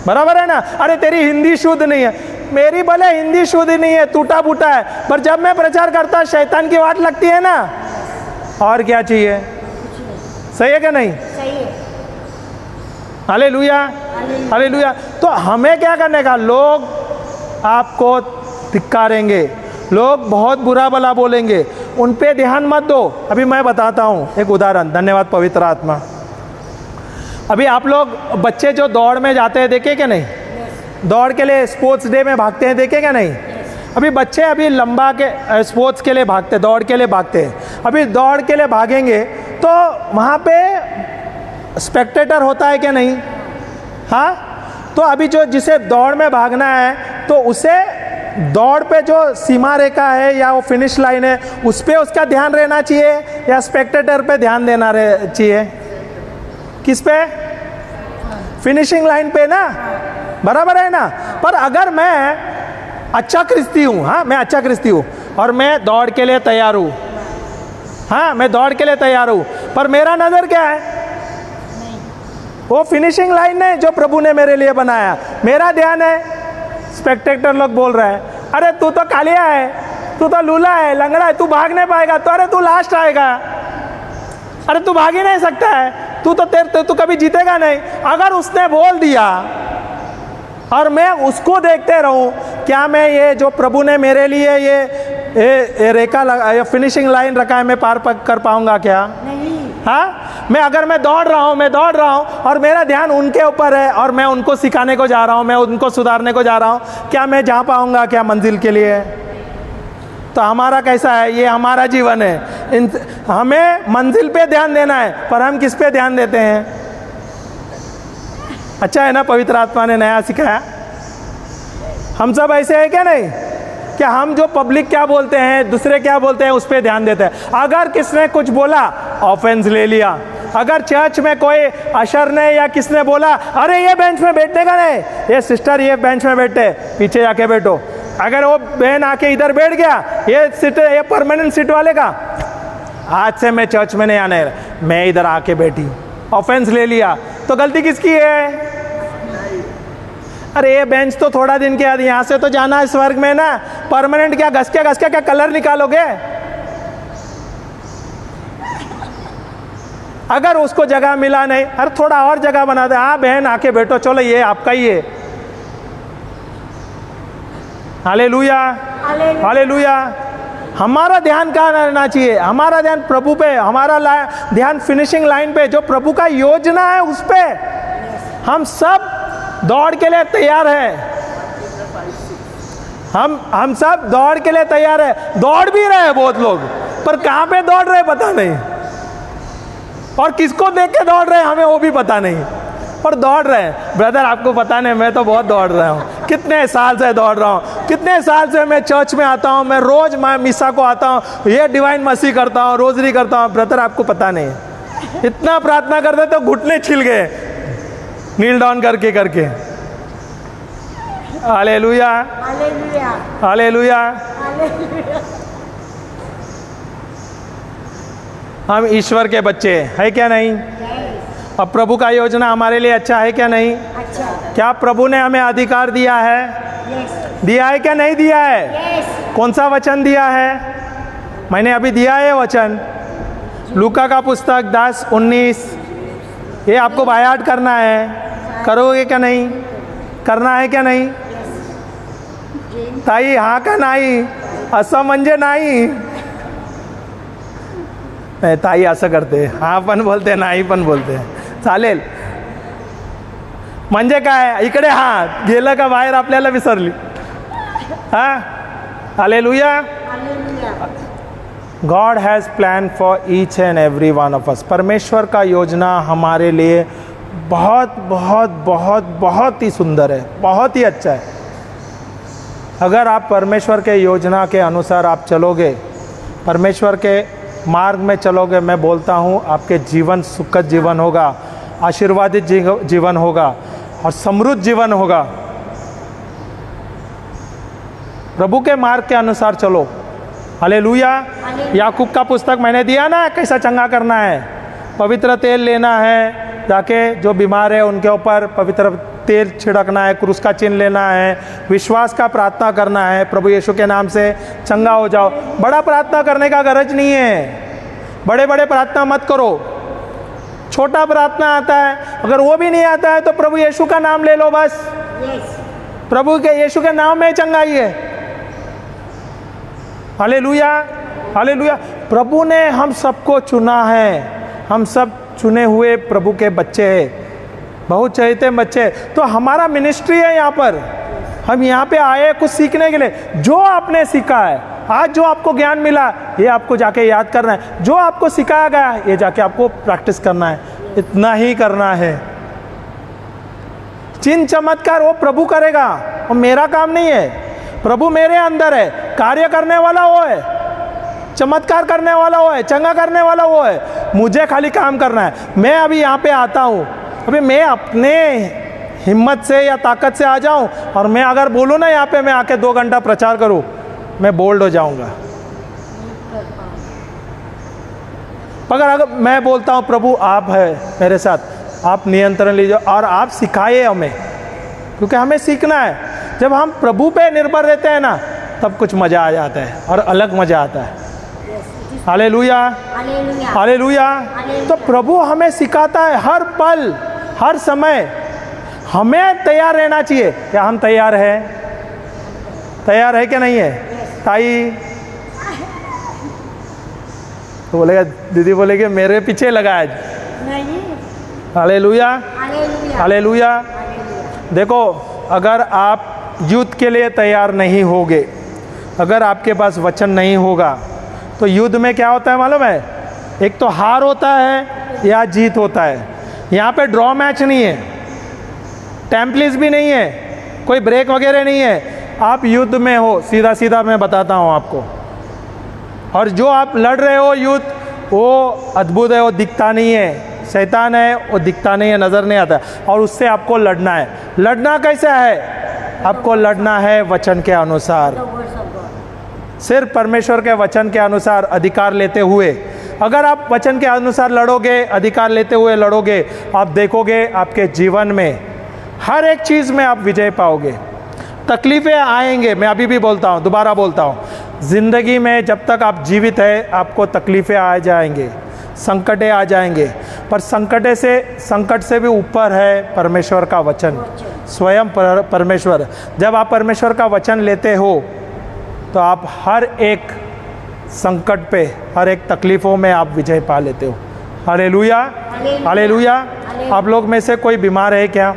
बराबर है ना? अरे तेरी हिंदी शुद्ध नहीं है, मेरी भले हिंदी शुद्ध नहीं है, टूटा फूटा है, पर जब मैं प्रचार करता शैतान की वाट लगती है ना। और क्या चाहिए? सही है क्या नहीं? सही है। Hallelujah, hallelujah. तो हमें क्या करने का? लोग आपको धिक्कारेंगे, लोग बहुत बुरा भला बोलेंगे, उन पे ध्यान मत दो। अभी मैं बताता हूँ एक उदाहरण। धन्यवाद पवित्र आत्मा। अभी आप लोग बच्चे जो दौड़ में जाते हैं देखे क्या नहीं? दौड़ के लिए स्पोर्ट्स डे में भागते हैं, देखे क्या नहीं? अभी बच्चे अभी लंबा के स्पोर्ट्स के लिए भागते, दौड़ के लिए भागते हैं। अभी दौड़ के लिए भागेंगे तो वहाँ पे स्पेक्टेटर होता है क्या नहीं? हाँ, तो अभी जो जिसे दौड़ में भागना है तो उसे दौड़ पे जो सीमा रेखा है या वो फिनिश लाइन है उस पे उसका ध्यान रहना चाहिए या स्पेक्टेटर पे ध्यान देना चाहिए? किस पे? फिनिशिंग लाइन पे ना, बराबर है ना? पर अगर मैं अच्छा क्रिस्ती हूँ, हाँ मैं अच्छा क्रिस्ती हूँ और मैं दौड़ के लिए तैयार हूँ, हाँ मैं दौड़ के लिए तैयार हूँ, पर मेरा नज़र क्या है? वो फिनिशिंग लाइन नहीं जो प्रभु ने मेरे लिए बनाया, मेरा ध्यान है। स्पेक्टेटर लोग बोल रहे हैं अरे तू तो कालिया है, तू तो लूला है, लंगड़ा है, तू भाग नहीं पाएगा, तो अरे तू लास्ट आएगा, अरे तू भाग ही नहीं सकता है, तू कभी जीतेगा नहीं। अगर उसने बोल दिया और मैं उसको देखते रहूं, क्या मैं ये जो प्रभु ने मेरे लिए ये रेखा ये फिनिशिंग लाइन रखा है, मैं पार कर पाऊंगा क्या? नहीं। हाँ, मैं दौड़ रहा हूँ और मेरा ध्यान उनके ऊपर है और मैं उनको सिखाने को जा रहा हूँ, मैं उनको सुधारने को जा रहा हूँ, क्या मैं जा पाऊंगा क्या मंजिल के लिए? तो हमारा कैसा है? ये हमारा जीवन है। हमें मंजिल पे ध्यान देना है, पर हम किस पे ध्यान देते हैं? अच्छा है ना, पवित्र आत्मा ने नया सिखाया। हम सब ऐसे हैं क्या नहीं? कि हम जो पब्लिक क्या बोलते हैं, दूसरे क्या बोलते हैं, उस पर ध्यान देते हैं। अगर किसने कुछ बोला, ऑफेंस ले लिया। अगर चर्च में कोई अशर ने या किसने बोला अरे ये बेंच में बैठने का नहीं, ये सिस्टर ये बेंच में बैठे, पीछे जाके बैठो। अगर वो बहन आके इधर बैठ गया, ये सीट ये परमानेंट सीट वाले का, आज से मैं चर्च में नहीं आने, मैं इधर आके बैठी, ऑफेंस ले लिया। तो गलती किसकी है? अरे ये बेंच तो थोड़ा दिन के बाद यहाँ से तो जाना है स्वर्ग में ना, परमानेंट क्या घस के क्या कलर निकालोगे? अगर उसको जगह मिला नहीं, अरे थोड़ा और जगह बना दे, हाँ बहन आके बैठो, चलो ये आपका ही है। Hallelujah, hallelujah. हमारा ध्यान कहाँ रहना चाहिए? हमारा ध्यान प्रभु पे, हमारा ध्यान फिनिशिंग लाइन पे, जो प्रभु का योजना है उस पे। हम सब दौड़ के लिए तैयार हैं। हम सब दौड़ के लिए तैयार है। दौड़ भी रहे हैं बहुत लोग, पर कहाँ पे दौड़ रहे पता नहीं, और किसको देख के दौड़ रहे हैं हमें वो भी पता नहीं, पर दौड़ रहे हैं। ब्रदर आपको पता नहीं, मैं तो बहुत दौड़ रहा हूँ, कितने साल से दौड़ रहा हूँ, कितने साल से मैं चर्च में आता हूँ, मैं रोज मैं मिसा को आता हूँ, ये डिवाइन मसीह करता हूँ, रोजरी करता हूँ। ब्रदर आपको पता नहीं, इतना प्रार्थना करते तो घुटने छिल गए नील डाउन करके करके। Hallelujah, hallelujah, hallelujah. हालेलुया। हम ईश्वर के बच्चे हैं क्या नहीं? यस, अब प्रभु का योजना हमारे लिए अच्छा है क्या नहीं? अच्छा, क्या प्रभु ने हमें अधिकार दिया है? यस, दिया है क्या नहीं दिया है? यस, कौन सा वचन दिया है? मैंने अभी दिया है वचन, लूका का पुस्तक 10:19। ये आपको बायाट करना है, करोगे क्या नहीं? करना है क्या नहीं? ताई हाँ का नाही, असं म्हणजे नाही। नाही, ताई असं करते, हा पण बोलते, नाही पण बोलते, चालेल। म्हणजे काय, इकडे हा गेलं का बाहेर आपल्याला विसरली। हा, hallelujah. Hallelujah. God has plan for each and every one of us. परमेश्वर का योजना हमारे लिए बहुत बहुत बहुत बहुत ही सुंदर है, बहुत ही अच्छा है। अगर आप परमेश्वर के योजना के अनुसार आप चलोगे, परमेश्वर के मार्ग में चलोगे, मैं बोलता हूँ आपके जीवन सुखद जीवन होगा, आशीर्वादित जीवन होगा और समृद्ध जीवन होगा। प्रभु के मार्ग के अनुसार चलो। हालेलुया। याकूब का पुस्तक मैंने दिया ना, कैसा चंगा करना है। पवित्र तेल लेना है, जाके जो बीमार है उनके ऊपर पवित्र तेल छिड़कना है, क्रूस का चिन्ह लेना है, विश्वास का प्रार्थना करना है, प्रभु यीशु के नाम से चंगा हो जाओ। बड़ा प्रार्थना करने का गरज नहीं है, बड़े बड़े प्रार्थना मत करो, छोटा प्रार्थना आता है। अगर वो भी नहीं आता है तो प्रभु यीशु का नाम ले लो बस। यस, प्रभु के यीशु के नाम में चंगाई है। Hallelujah, hallelujah. प्रभु ने हम सबको चुना है, हम सब चुने हुए प्रभु के बच्चे हैं, बहुत चहेते बच्चे। तो हमारा मिनिस्ट्री है यहाँ पर, हम यहाँ पे आए कुछ सीखने के लिए। जो आपने सीखा है आज, जो आपको ज्ञान मिला, ये आपको जाके याद करना है। जो आपको सिखाया गया ये जाके आपको प्रैक्टिस करना है, इतना ही करना है। चिन्ह चमत्कार वो प्रभु करेगा, वो मेरा काम नहीं है। प्रभु मेरे अंदर है, कार्य करने वाला वो है, चमत्कार करने वाला वो है, चंगा करने वाला वो है। मुझे खाली काम करना है। मैं अभी यहाँ पे आता हूँ, अभी मैं अपने हिम्मत से या ताकत से आ जाऊँ और मैं अगर बोलूँ ना यहाँ पे मैं आके 2 घंटा प्रचार करूँ, मैं बोल्ड हो जाऊँगा। मगर अगर मैं बोलता हूँ प्रभु आप है मेरे साथ, आप नियंत्रण लीजिए और आप सिखाइए हमें, क्योंकि हमें सीखना है। जब हम प्रभु पे निर्भर रहते हैं ना, तब कुछ मज़ा आ जाता है और अलग मज़ा आता है। Hallelujah, hallelujah, hallelujah. तो प्रभु हमें सिखाता है हर पल हर समय। हमें तैयार रहना चाहिए। क्या हम तैयार हैं? तैयार है क्या नहीं है? ताई तो बोलेगा, दीदी बोलेगी मेरे पीछे लगा आज। नहीं, हालेलुया, हालेलुया, हालेलुया। हालेलुया। देखो, अगर आप युद्ध के लिए तैयार नहीं होगे, अगर आपके पास वचन नहीं होगा, तो युद्ध में क्या होता है मालूम है? एक तो हार होता है या जीत होता है। यहाँ पे ड्रॉ मैच नहीं है, टेम्पलिस भी नहीं है, कोई ब्रेक वगैरह नहीं है। आप युद्ध में हो, सीधा सीधा मैं बताता हूँ आपको। और जो आप लड़ रहे हो युद्ध, वो अद्भुत है, वो दिखता नहीं है। शैतान है, वो दिखता नहीं है, नज़र नहीं आता, और उससे आपको लड़ना है। लड़ना कैसा है? आपको लड़ना है वचन के अनुसार, The words of God. सिर्फ परमेश्वर के वचन के अनुसार अधिकार लेते हुए। अगर आप वचन के अनुसार लड़ोगे, अधिकार लेते हुए लड़ोगे, आप देखोगे आपके जीवन में हर एक चीज़ में आप विजय पाओगे। तकलीफ़ें आएंगे, मैं अभी भी बोलता हूँ, दोबारा बोलता हूँ, ज़िंदगी में जब तक आप जीवित है आपको तकलीफ़ें आ जाएंगे, संकटें आ जाएंगे, पर संकट से भी ऊपर है परमेश्वर का वचन, स्वयं परमेश्वर। जब आप परमेश्वर का वचन लेते हो तो आप हर एक संकट पे, हर एक तकलीफ़ों में आप विजय पा लेते हो। Hallelujah, hallelujah. आप लोग में से कोई बीमार है क्या?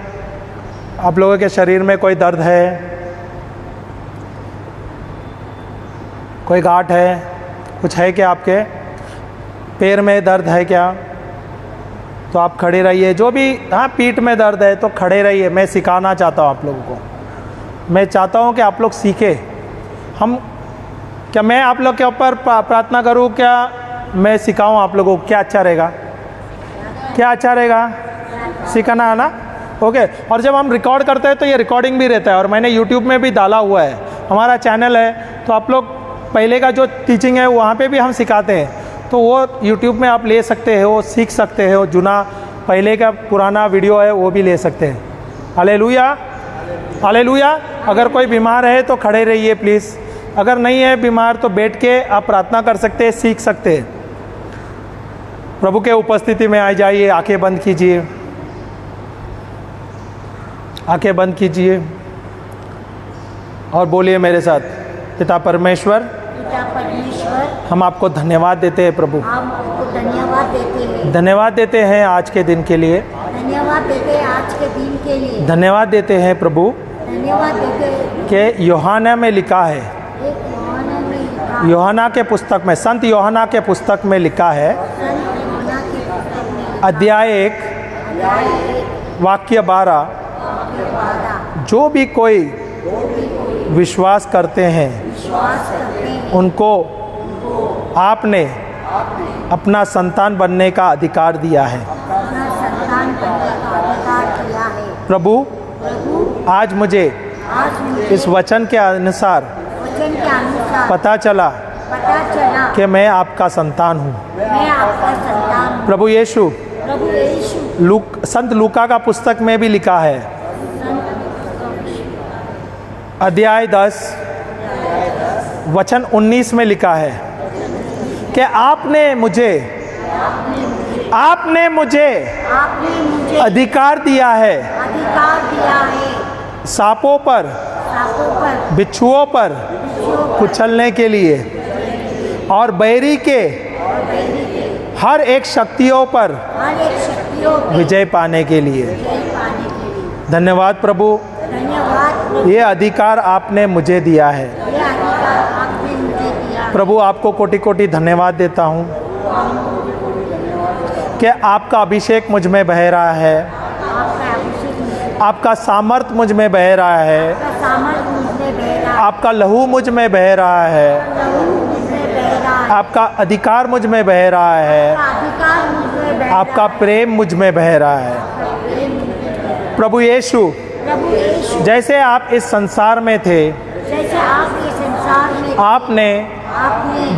आप लोगों के शरीर में कोई दर्द है, कोई गांठ है, कुछ है क्या? आपके पैर में दर्द है क्या? तो आप खड़े रहिए। जो भी, हाँ, पीठ में दर्द है तो खड़े रहिए। मैं सिखाना चाहता हूँ आप लोगों को। मैं चाहता हूँ कि आप लोग सीखें। क्या मैं आप लोग के ऊपर प्रार्थना करूँ? क्या मैं सिखाऊँ आप लोगों को? क्या अच्छा रहेगा? क्या अच्छा रहेगा? सिखाना है ना? ओके। और जब हम रिकॉर्ड करते हैं तो ये रिकॉर्डिंग भी रहता है, और मैंने यूट्यूब में भी डाला हुआ है, हमारा चैनल है। तो आप लोग पहले का जो टीचिंग है वहाँ पे भी हम सिखाते हैं, तो वो यूट्यूब में आप ले सकते हो, सीख सकते हो। जुना पहले का पुराना वीडियो है वो भी ले सकते हैं। Hallelujah, hallelujah. अगर कोई बीमार है तो खड़े रहिए प्लीज़। अगर नहीं है बीमार तो बैठ के आप प्रार्थना कर सकते हैं, सीख सकते हैं। प्रभु के उपस्थिति में आ जाइए। आंखें बंद कीजिए, आंखें बंद कीजिए और बोलिए मेरे साथ, पिता परमेश्वर, पिता परमेश्वर, हम आपको धन्यवाद देते हैं प्रभु। हम आपको धन्यवाद देते हैं। धन्यवाद देते हैं आज के दिन के लिए। धन्यवाद देते हैं आज के दिन के लिए। धन्यवाद देते हैं प्रभु धन्यवाद देते हैं कि यूहन्ना में लिखा है, एक यूहन्ना में लिखा, यूहन्ना के पुस्तक में, संत यूहन्ना के पुस्तक में लिखा है, संत यूहन्ना के पुस्तक में अध्याय 1 अध्याय 1 वाक्य 12, वाक्य 12, जो भी कोई विश्वास करते हैं विश्वास करते हैं उनको आपने अपना संतान बनने का अधिकार दिया है। अपना संतान बनने का अधिकार दिया है। प्रभु, प्रभु, आज मुझे आज मुझे इस वचन के अनुसार वचन के अनुसार पता चला चला कि मैं आपका संतान हूँ। मैं आपका संतान हूँ। प्रभु यीशु, प्रभु यीशु, संत लूका का पुस्तक में भी लिखा है, अध्याय 10 वचन 19 में लिखा है कि आपने मुझे आपने मुझे अधिकार दिया है अधिकार दिया है सांपों पर, सांपों पर, बिच्छुओं पर कुचलने के लिए और बैरी के हर एक शक्तियों पर हर एक शक्तियों पे विजय पाने के लिए। विजय पाने के लिए। धन्यवाद प्रभु, धन्यवाद प्रभु, ये अधिकार आपने मुझे दिया है। ये अधिकार आपने मुझे दिया। प्रभु, आपको कोटि कोटि धन्यवाद देता हूँ कि आपका अभिषेक मुझ में बह रहा है, आपका अभिषेक मुझे, आपका सामर्थ मुझ में बह रहा है, आपका सामर्थ मुझे बह रहा है, आपका लहू मुझ में बह रहा है, लहू मुझे बह रहा है, आपका अधिकार मुझ में बह रहा है, आपका अधिकार मुझे बह आपका रहा प्रेम मुझ में बह रहा है। है। प्रभु यीशु, प्रभु यीशु, जैसे आप इस संसार में थे, जैसे आप ये संसार में आपने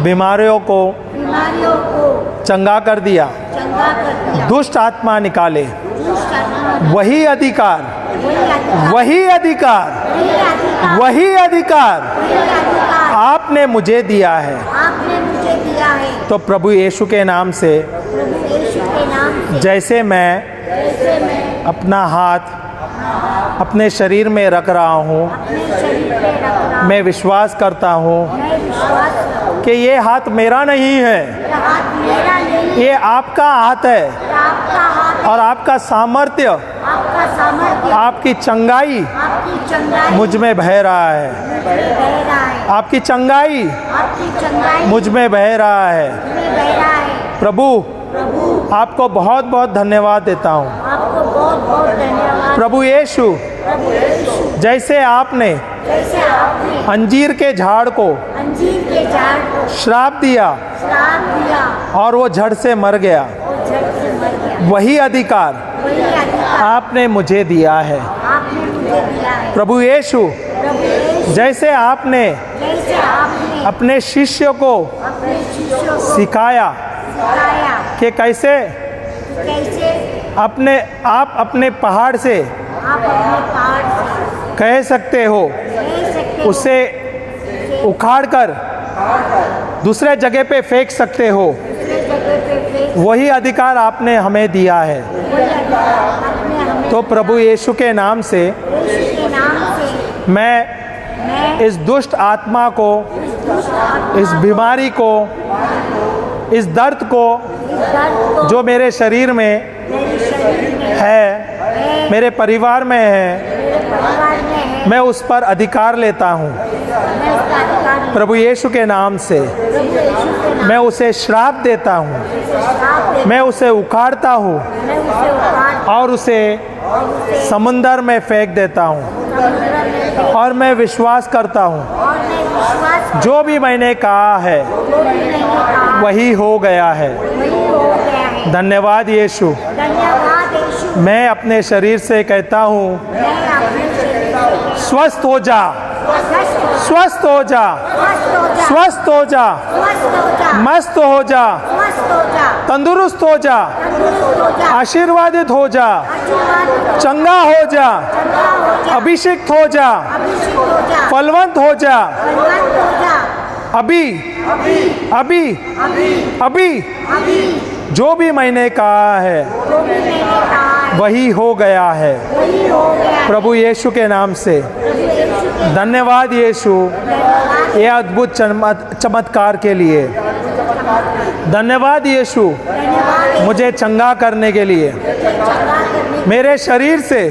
बीमारियों को बीमारियों को चंगा कर दिया, चंगा कर दिया, दुष्ट आत्मा निकाले, दुष्ट आत्मा, वही अधिकार, वही अधिकार, वही अधिकार, वही अधिकार, वही अधिकार वही अधिकार आपने मुझे दिया है। आपने मुझे दिया है। तो प्रभु यीशु के नाम से, प्रभु यीशु के नाम से, जैसे मैं जैसे मैं अपना हाथ अपने शरीर में रख रहा हूँ, अपने शरीर पे रख रहा हूँ, मैं विश्वास करता हूँ मैं विश्वास करता हूँ कि ये हाथ मेरा नहीं है, कि हाथ मेरा नहीं, ये आपका हाथ है, आपका हाथ, और आपका सामर्थ्य, आपका सामर्थ्य, आपकी चंगाई आपकी चंगाई मुझ में बह रहा है, मुझे बह रहा है, आपकी चंगाई आपकी चंगाई मुझ में बह रहा है। मुझे बह रहा है। प्रभु, प्रभु, आपको बहुत बहुत धन्यवाद देता हूँ। आपको बहुत बहुत धन्यवाद। प्रभु यीशु, प्रभु यीशु, जैसे आपने जैसे आपने अंजीर के झाड़ को अंजीर के झाड़ को श्राप दिया श्राप दिया और वो जड़ से मर गया, और झट से मर गया, वही अधिकार वही अधिकार आपने मुझे दिया है। आपने मुझे दिया है। प्रभु यीशु, प्रभु यीशु, जैसे आपने जैसे आपने अपने शिष्य को अपने शिष्यों को सिखाया सिखाया कि कैसे कैसे आप अपने पहाड़ से आप अपने पहाड़ से कह सकते हो, कह सकते हो, उसे उखाड़ कर दूसरे जगह पे फेंक सकते हो, दूसरे जगह पे फेंक, वही अधिकार आपने हमें दिया है। वही अधिकार आपने हमें तो प्रभु यीशु के नाम से यीशु के नाम से मैं इस दुष्ट आत्मा को, इस बीमारी को, इस दर्द को जो मेरे शरीर में है, मेरे परिवार में है, मैं उस पर अधिकार लेता हूँ प्रभु यीशु के नाम से। मैं उसे श्राप देता हूँ, मैं उसे उखाड़ता हूँ और उसे समुंदर में फेंक देता हूँ। और मैं विश्वास करता हूँ जो भी मैंने कहा है वही हो गया है। धन्यवाद यीशु। मैं अपने शरीर से कहता हूँ, स्वस्थ हो जा, स्वस्थ हो जा, स्वस्थ हो जा, मस्त हो जा, तंदुरुस्त हो जा, आशीर्वादित हो जा, चंगा हो जा, अभिषेक हो जा, फलवंत हो जा। अभी अभी अभी जो भी मैंने कहा है वही हो गया है प्रभु यीशु के नाम से। धन्यवाद यीशु ये अद्भुत चमत्कार के लिए। धन्यवाद यीशु मुझे चंगा करने के लिए। मेरे शरीर से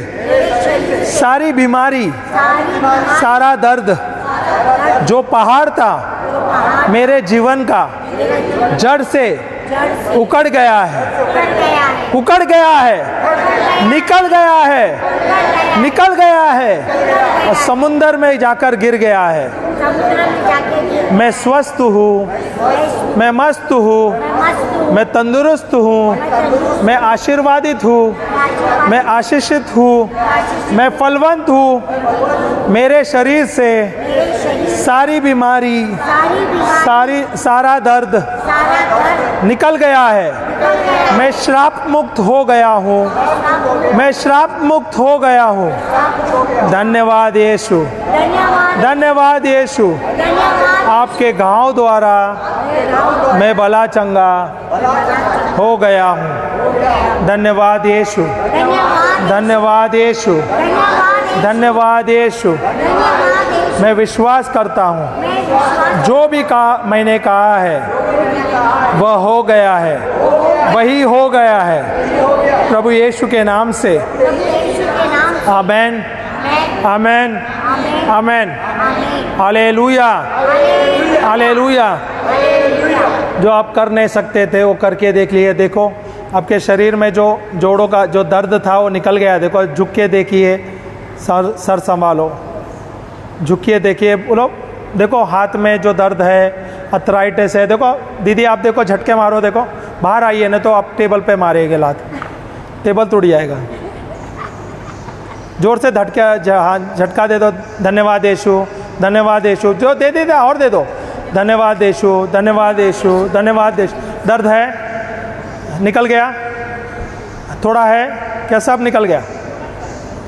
सारी बीमारी, सारा दर्द जो पहाड़ था मेरे जीवन का, जड़ से उखड़ गया है, उखड़ गया है, निकल गया है, निकल गया है और समुंदर में जाकर गिर गया है। मैं स्वस्थ हूँ, मैं मस्त हूँ, मैं तंदुरुस्त हूँ, मैं आशीर्वादित हूँ, मैं आशीषित हूँ, मैं फलवंत हूँ। मेरे शरीर से सारी बीमारी, सारा दर्द निकल गया है। मैं श्राप मुक्त हो गया हूँ, मैं श्राप मुक्त हो गया हूँ। धन्यवाद यीशु, धन्यवाद यीशु। आपके घाव द्वारा मैं भला चंगा हो गया हूँ। धन्यवाद यीशु, धन्यवाद यीशु, धन्यवाद यीशु। मैं विश्वास करता हूँ जो भी मैंने कहा है वह हो गया है, वही हो गया है प्रभु यीशु के नाम से। Amen, amen, amen. Hallelujah, hallelujah. जो आप कर नहीं सकते थे वो करके देख लिए। देखो आपके शरीर में जो जोड़ों का जो दर्द था वो निकल गया। देखो झुक के देखिए, सर संभालो, झुकिए देखिए। बोलो, देखो हाथ में जो दर्द है, अर्थराइटिस है। देखो दीदी आप देखो, झटके मारो, देखो बाहर आइए, नहीं तो आप टेबल पे मारेंगे लात, टेबल टूट जाएगा। जोर से झटका दे दो। धन्यवाद यीशु, धन्यवाद यीशु। जो दे दे और दे दो। धन्यवाद यीशु, धन्यवाद यीशु, धन्यवाद यीशु। दर्द है, निकल गया। थोड़ा है क्या? सब निकल गया।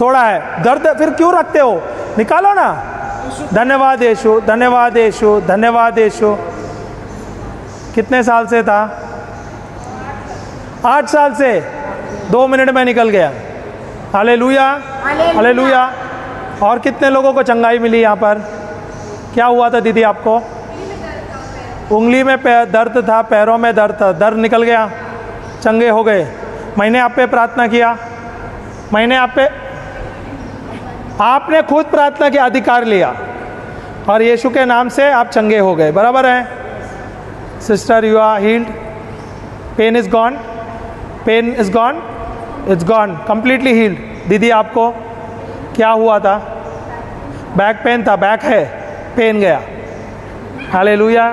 थोड़ा है दर्द, फिर क्यों रखते हो? निकालो ना। धन्यवाद यीशु, धन्यवाद यीशु, धन्यवाद यीशु। कितने साल से था? 8 साल से 2 मिनट में निकल गया। Hallelujah, hallelujah. और कितने लोगों को चंगाई मिली यहाँ पर? क्या हुआ था दीदी आपको? उंगली में दर्द था, पैरों में दर्द था, दर्द निकल गया, चंगे हो गए। मैंने आप पे प्रार्थना किया, मैंने आप पे, आपने खुद प्रार्थना के अधिकार लिया और यीशु के नाम से आप चंगे हो गए। बराबर है sister? You are healed. Pain is gone, pain is gone, it's gone, completely healed. दीदी आपको क्या हुआ था? बैक पेन था, बैक है, पेन गया। Hallelujah,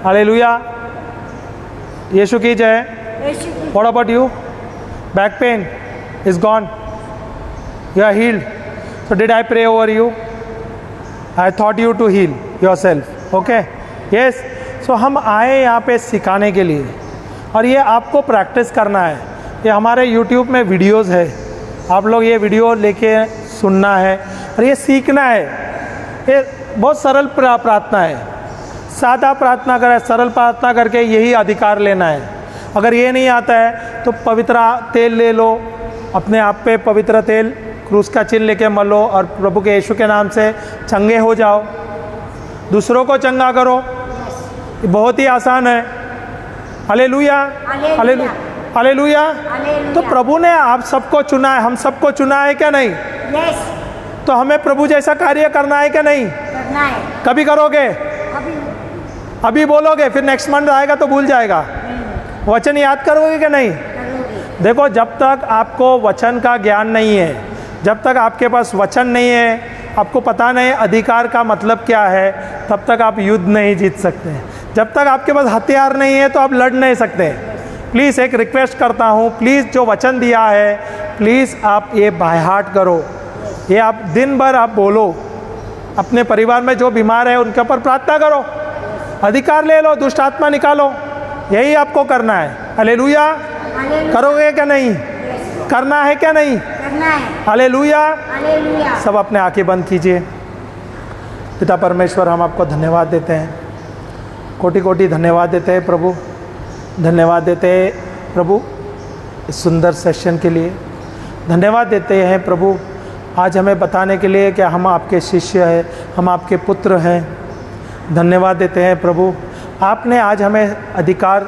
hallelujah. यीशु की जय। What about you? Back pain is gone, you are healed. So did I pray over you? I thought you to heal yourself. Okay? Yes. So हम आए यहाँ पे सिखाने के लिए और ये आपको प्रैक्टिस करना है। ये हमारे YouTube में वीडियोस है, आप लोग ये वीडियो लेके सुनना है और ये सीखना है। ये बहुत सरल प्रार्थना है, सादा प्रार्थना करें, सरल प्रार्थना करके यही अधिकार लेना है। अगर ये नहीं आता है तो पवित्र तेल ले लो, अपने आप पे पवित्र तेल क्रूस का चिन्ह लेके मलो और प्रभु के यीशु के नाम से चंगे हो जाओ, दूसरों को चंगा करो। ये बहुत ही आसान है। Hallelujah, hallelujah, hallelujah. तो प्रभु ने आप सबको चुना है, हम सबको चुना है क्या नहीं? यस, तो हमें प्रभु जैसा कार्य करना है क्या नहीं? करना है। कभी करोगे? अभी अभी बोलोगे, फिर नेक्स्ट मंथ आएगा तो भूल जाएगा। वचन याद करोगे क्या नहीं? करोगे। देखो, जब तक आपको वचन का ज्ञान नहीं है, जब तक आपके पास वचन नहीं है, आपको पता नहीं अधिकार का मतलब क्या है, तब तक आप युद्ध नहीं जीत सकते। जब तक आपके पास हथियार नहीं है तो आप लड़ नहीं सकते। प्लीज़ एक रिक्वेस्ट करता हूँ, प्लीज़ जो वचन दिया है, प्लीज़ आप ये बाय हार्ट करो। ये आप दिन भर आप बोलो, अपने परिवार में जो बीमार है उनके ऊपर प्रार्थना करो, अधिकार ले लो, दुष्ट आत्मा निकालो। यही आपको करना है। हालेलुया। करोगे क्या नहीं? करना है क्या नहीं? करना है। हालेलुया। हालेलुया। सब अपने आंखें बंद कीजिए। पिता परमेश्वर, हम आपको धन्यवाद देते हैं, कोटि कोटि धन्यवाद देते हैं प्रभु। धन्यवाद देते हैं प्रभु इस सुंदर सेशन के लिए। धन्यवाद देते हैं प्रभु आज हमें बताने के लिए कि हम आपके शिष्य हैं, हम आपके पुत्र हैं। धन्यवाद देते हैं प्रभु, आपने आज हमें अधिकार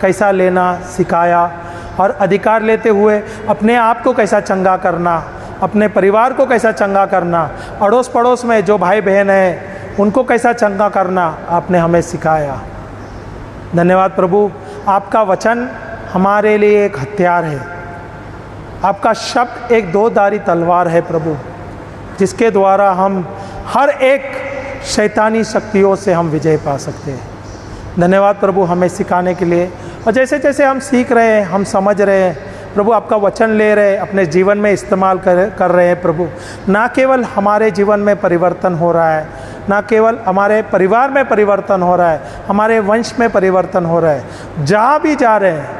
कैसा लेना सिखाया, और अधिकार लेते हुए अपने आप को कैसा चंगा करना, अपने परिवार को कैसा चंगा करना, अड़ोस पड़ोस में जो भाई बहन हैं उनको कैसा चंगा करना आपने हमें सिखाया। धन्यवाद प्रभु, आपका वचन हमारे लिए एक हथियार है, आपका शब्द एक दो-धारी तलवार है प्रभु, जिसके द्वारा हम हर एक शैतानी शक्तियों से हम विजय पा सकते हैं। धन्यवाद प्रभु हमें सिखाने के लिए। और जैसे जैसे हम सीख रहे हैं, हम समझ रहे हैं प्रभु, आपका वचन ले रहे हैं, अपने जीवन में इस्तेमाल कर रहे हैं प्रभु। ना केवल हमारे जीवन में परिवर्तन हो रहा है, ना केवल हमारे परिवार में परिवर्तन हो रहा है, हमारे वंश में परिवर्तन हो रहा है। जहाँ भी जा रहे हैं,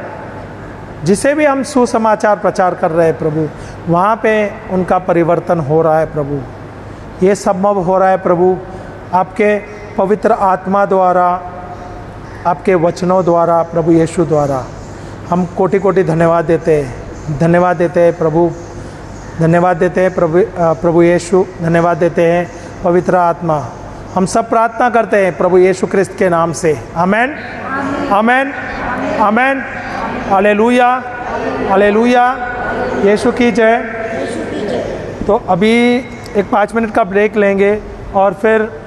जिसे भी हम सुसमाचार प्रचार कर रहे हैं प्रभु, वहाँ पे उनका परिवर्तन हो रहा है प्रभु। ये संभव हो रहा है प्रभु आपके पवित्र आत्मा द्वारा, आपके वचनों द्वारा, प्रभु यीशु द्वारा। हम कोटि कोटि धन्यवाद देते हैं, धन्यवाद देते हैं प्रभु, धन्यवाद देते हैं प्रभु यीशु, धन्यवाद देते हैं पवित्र आत्मा। हम सब प्रार्थना करते हैं प्रभु यीशु क्रिस्त के नाम से। Amen, amen, amen. Hallelujah, hallelujah. Yeshu की जय। तो अभी एक 5 मिनट का ब्रेक लेंगे और फिर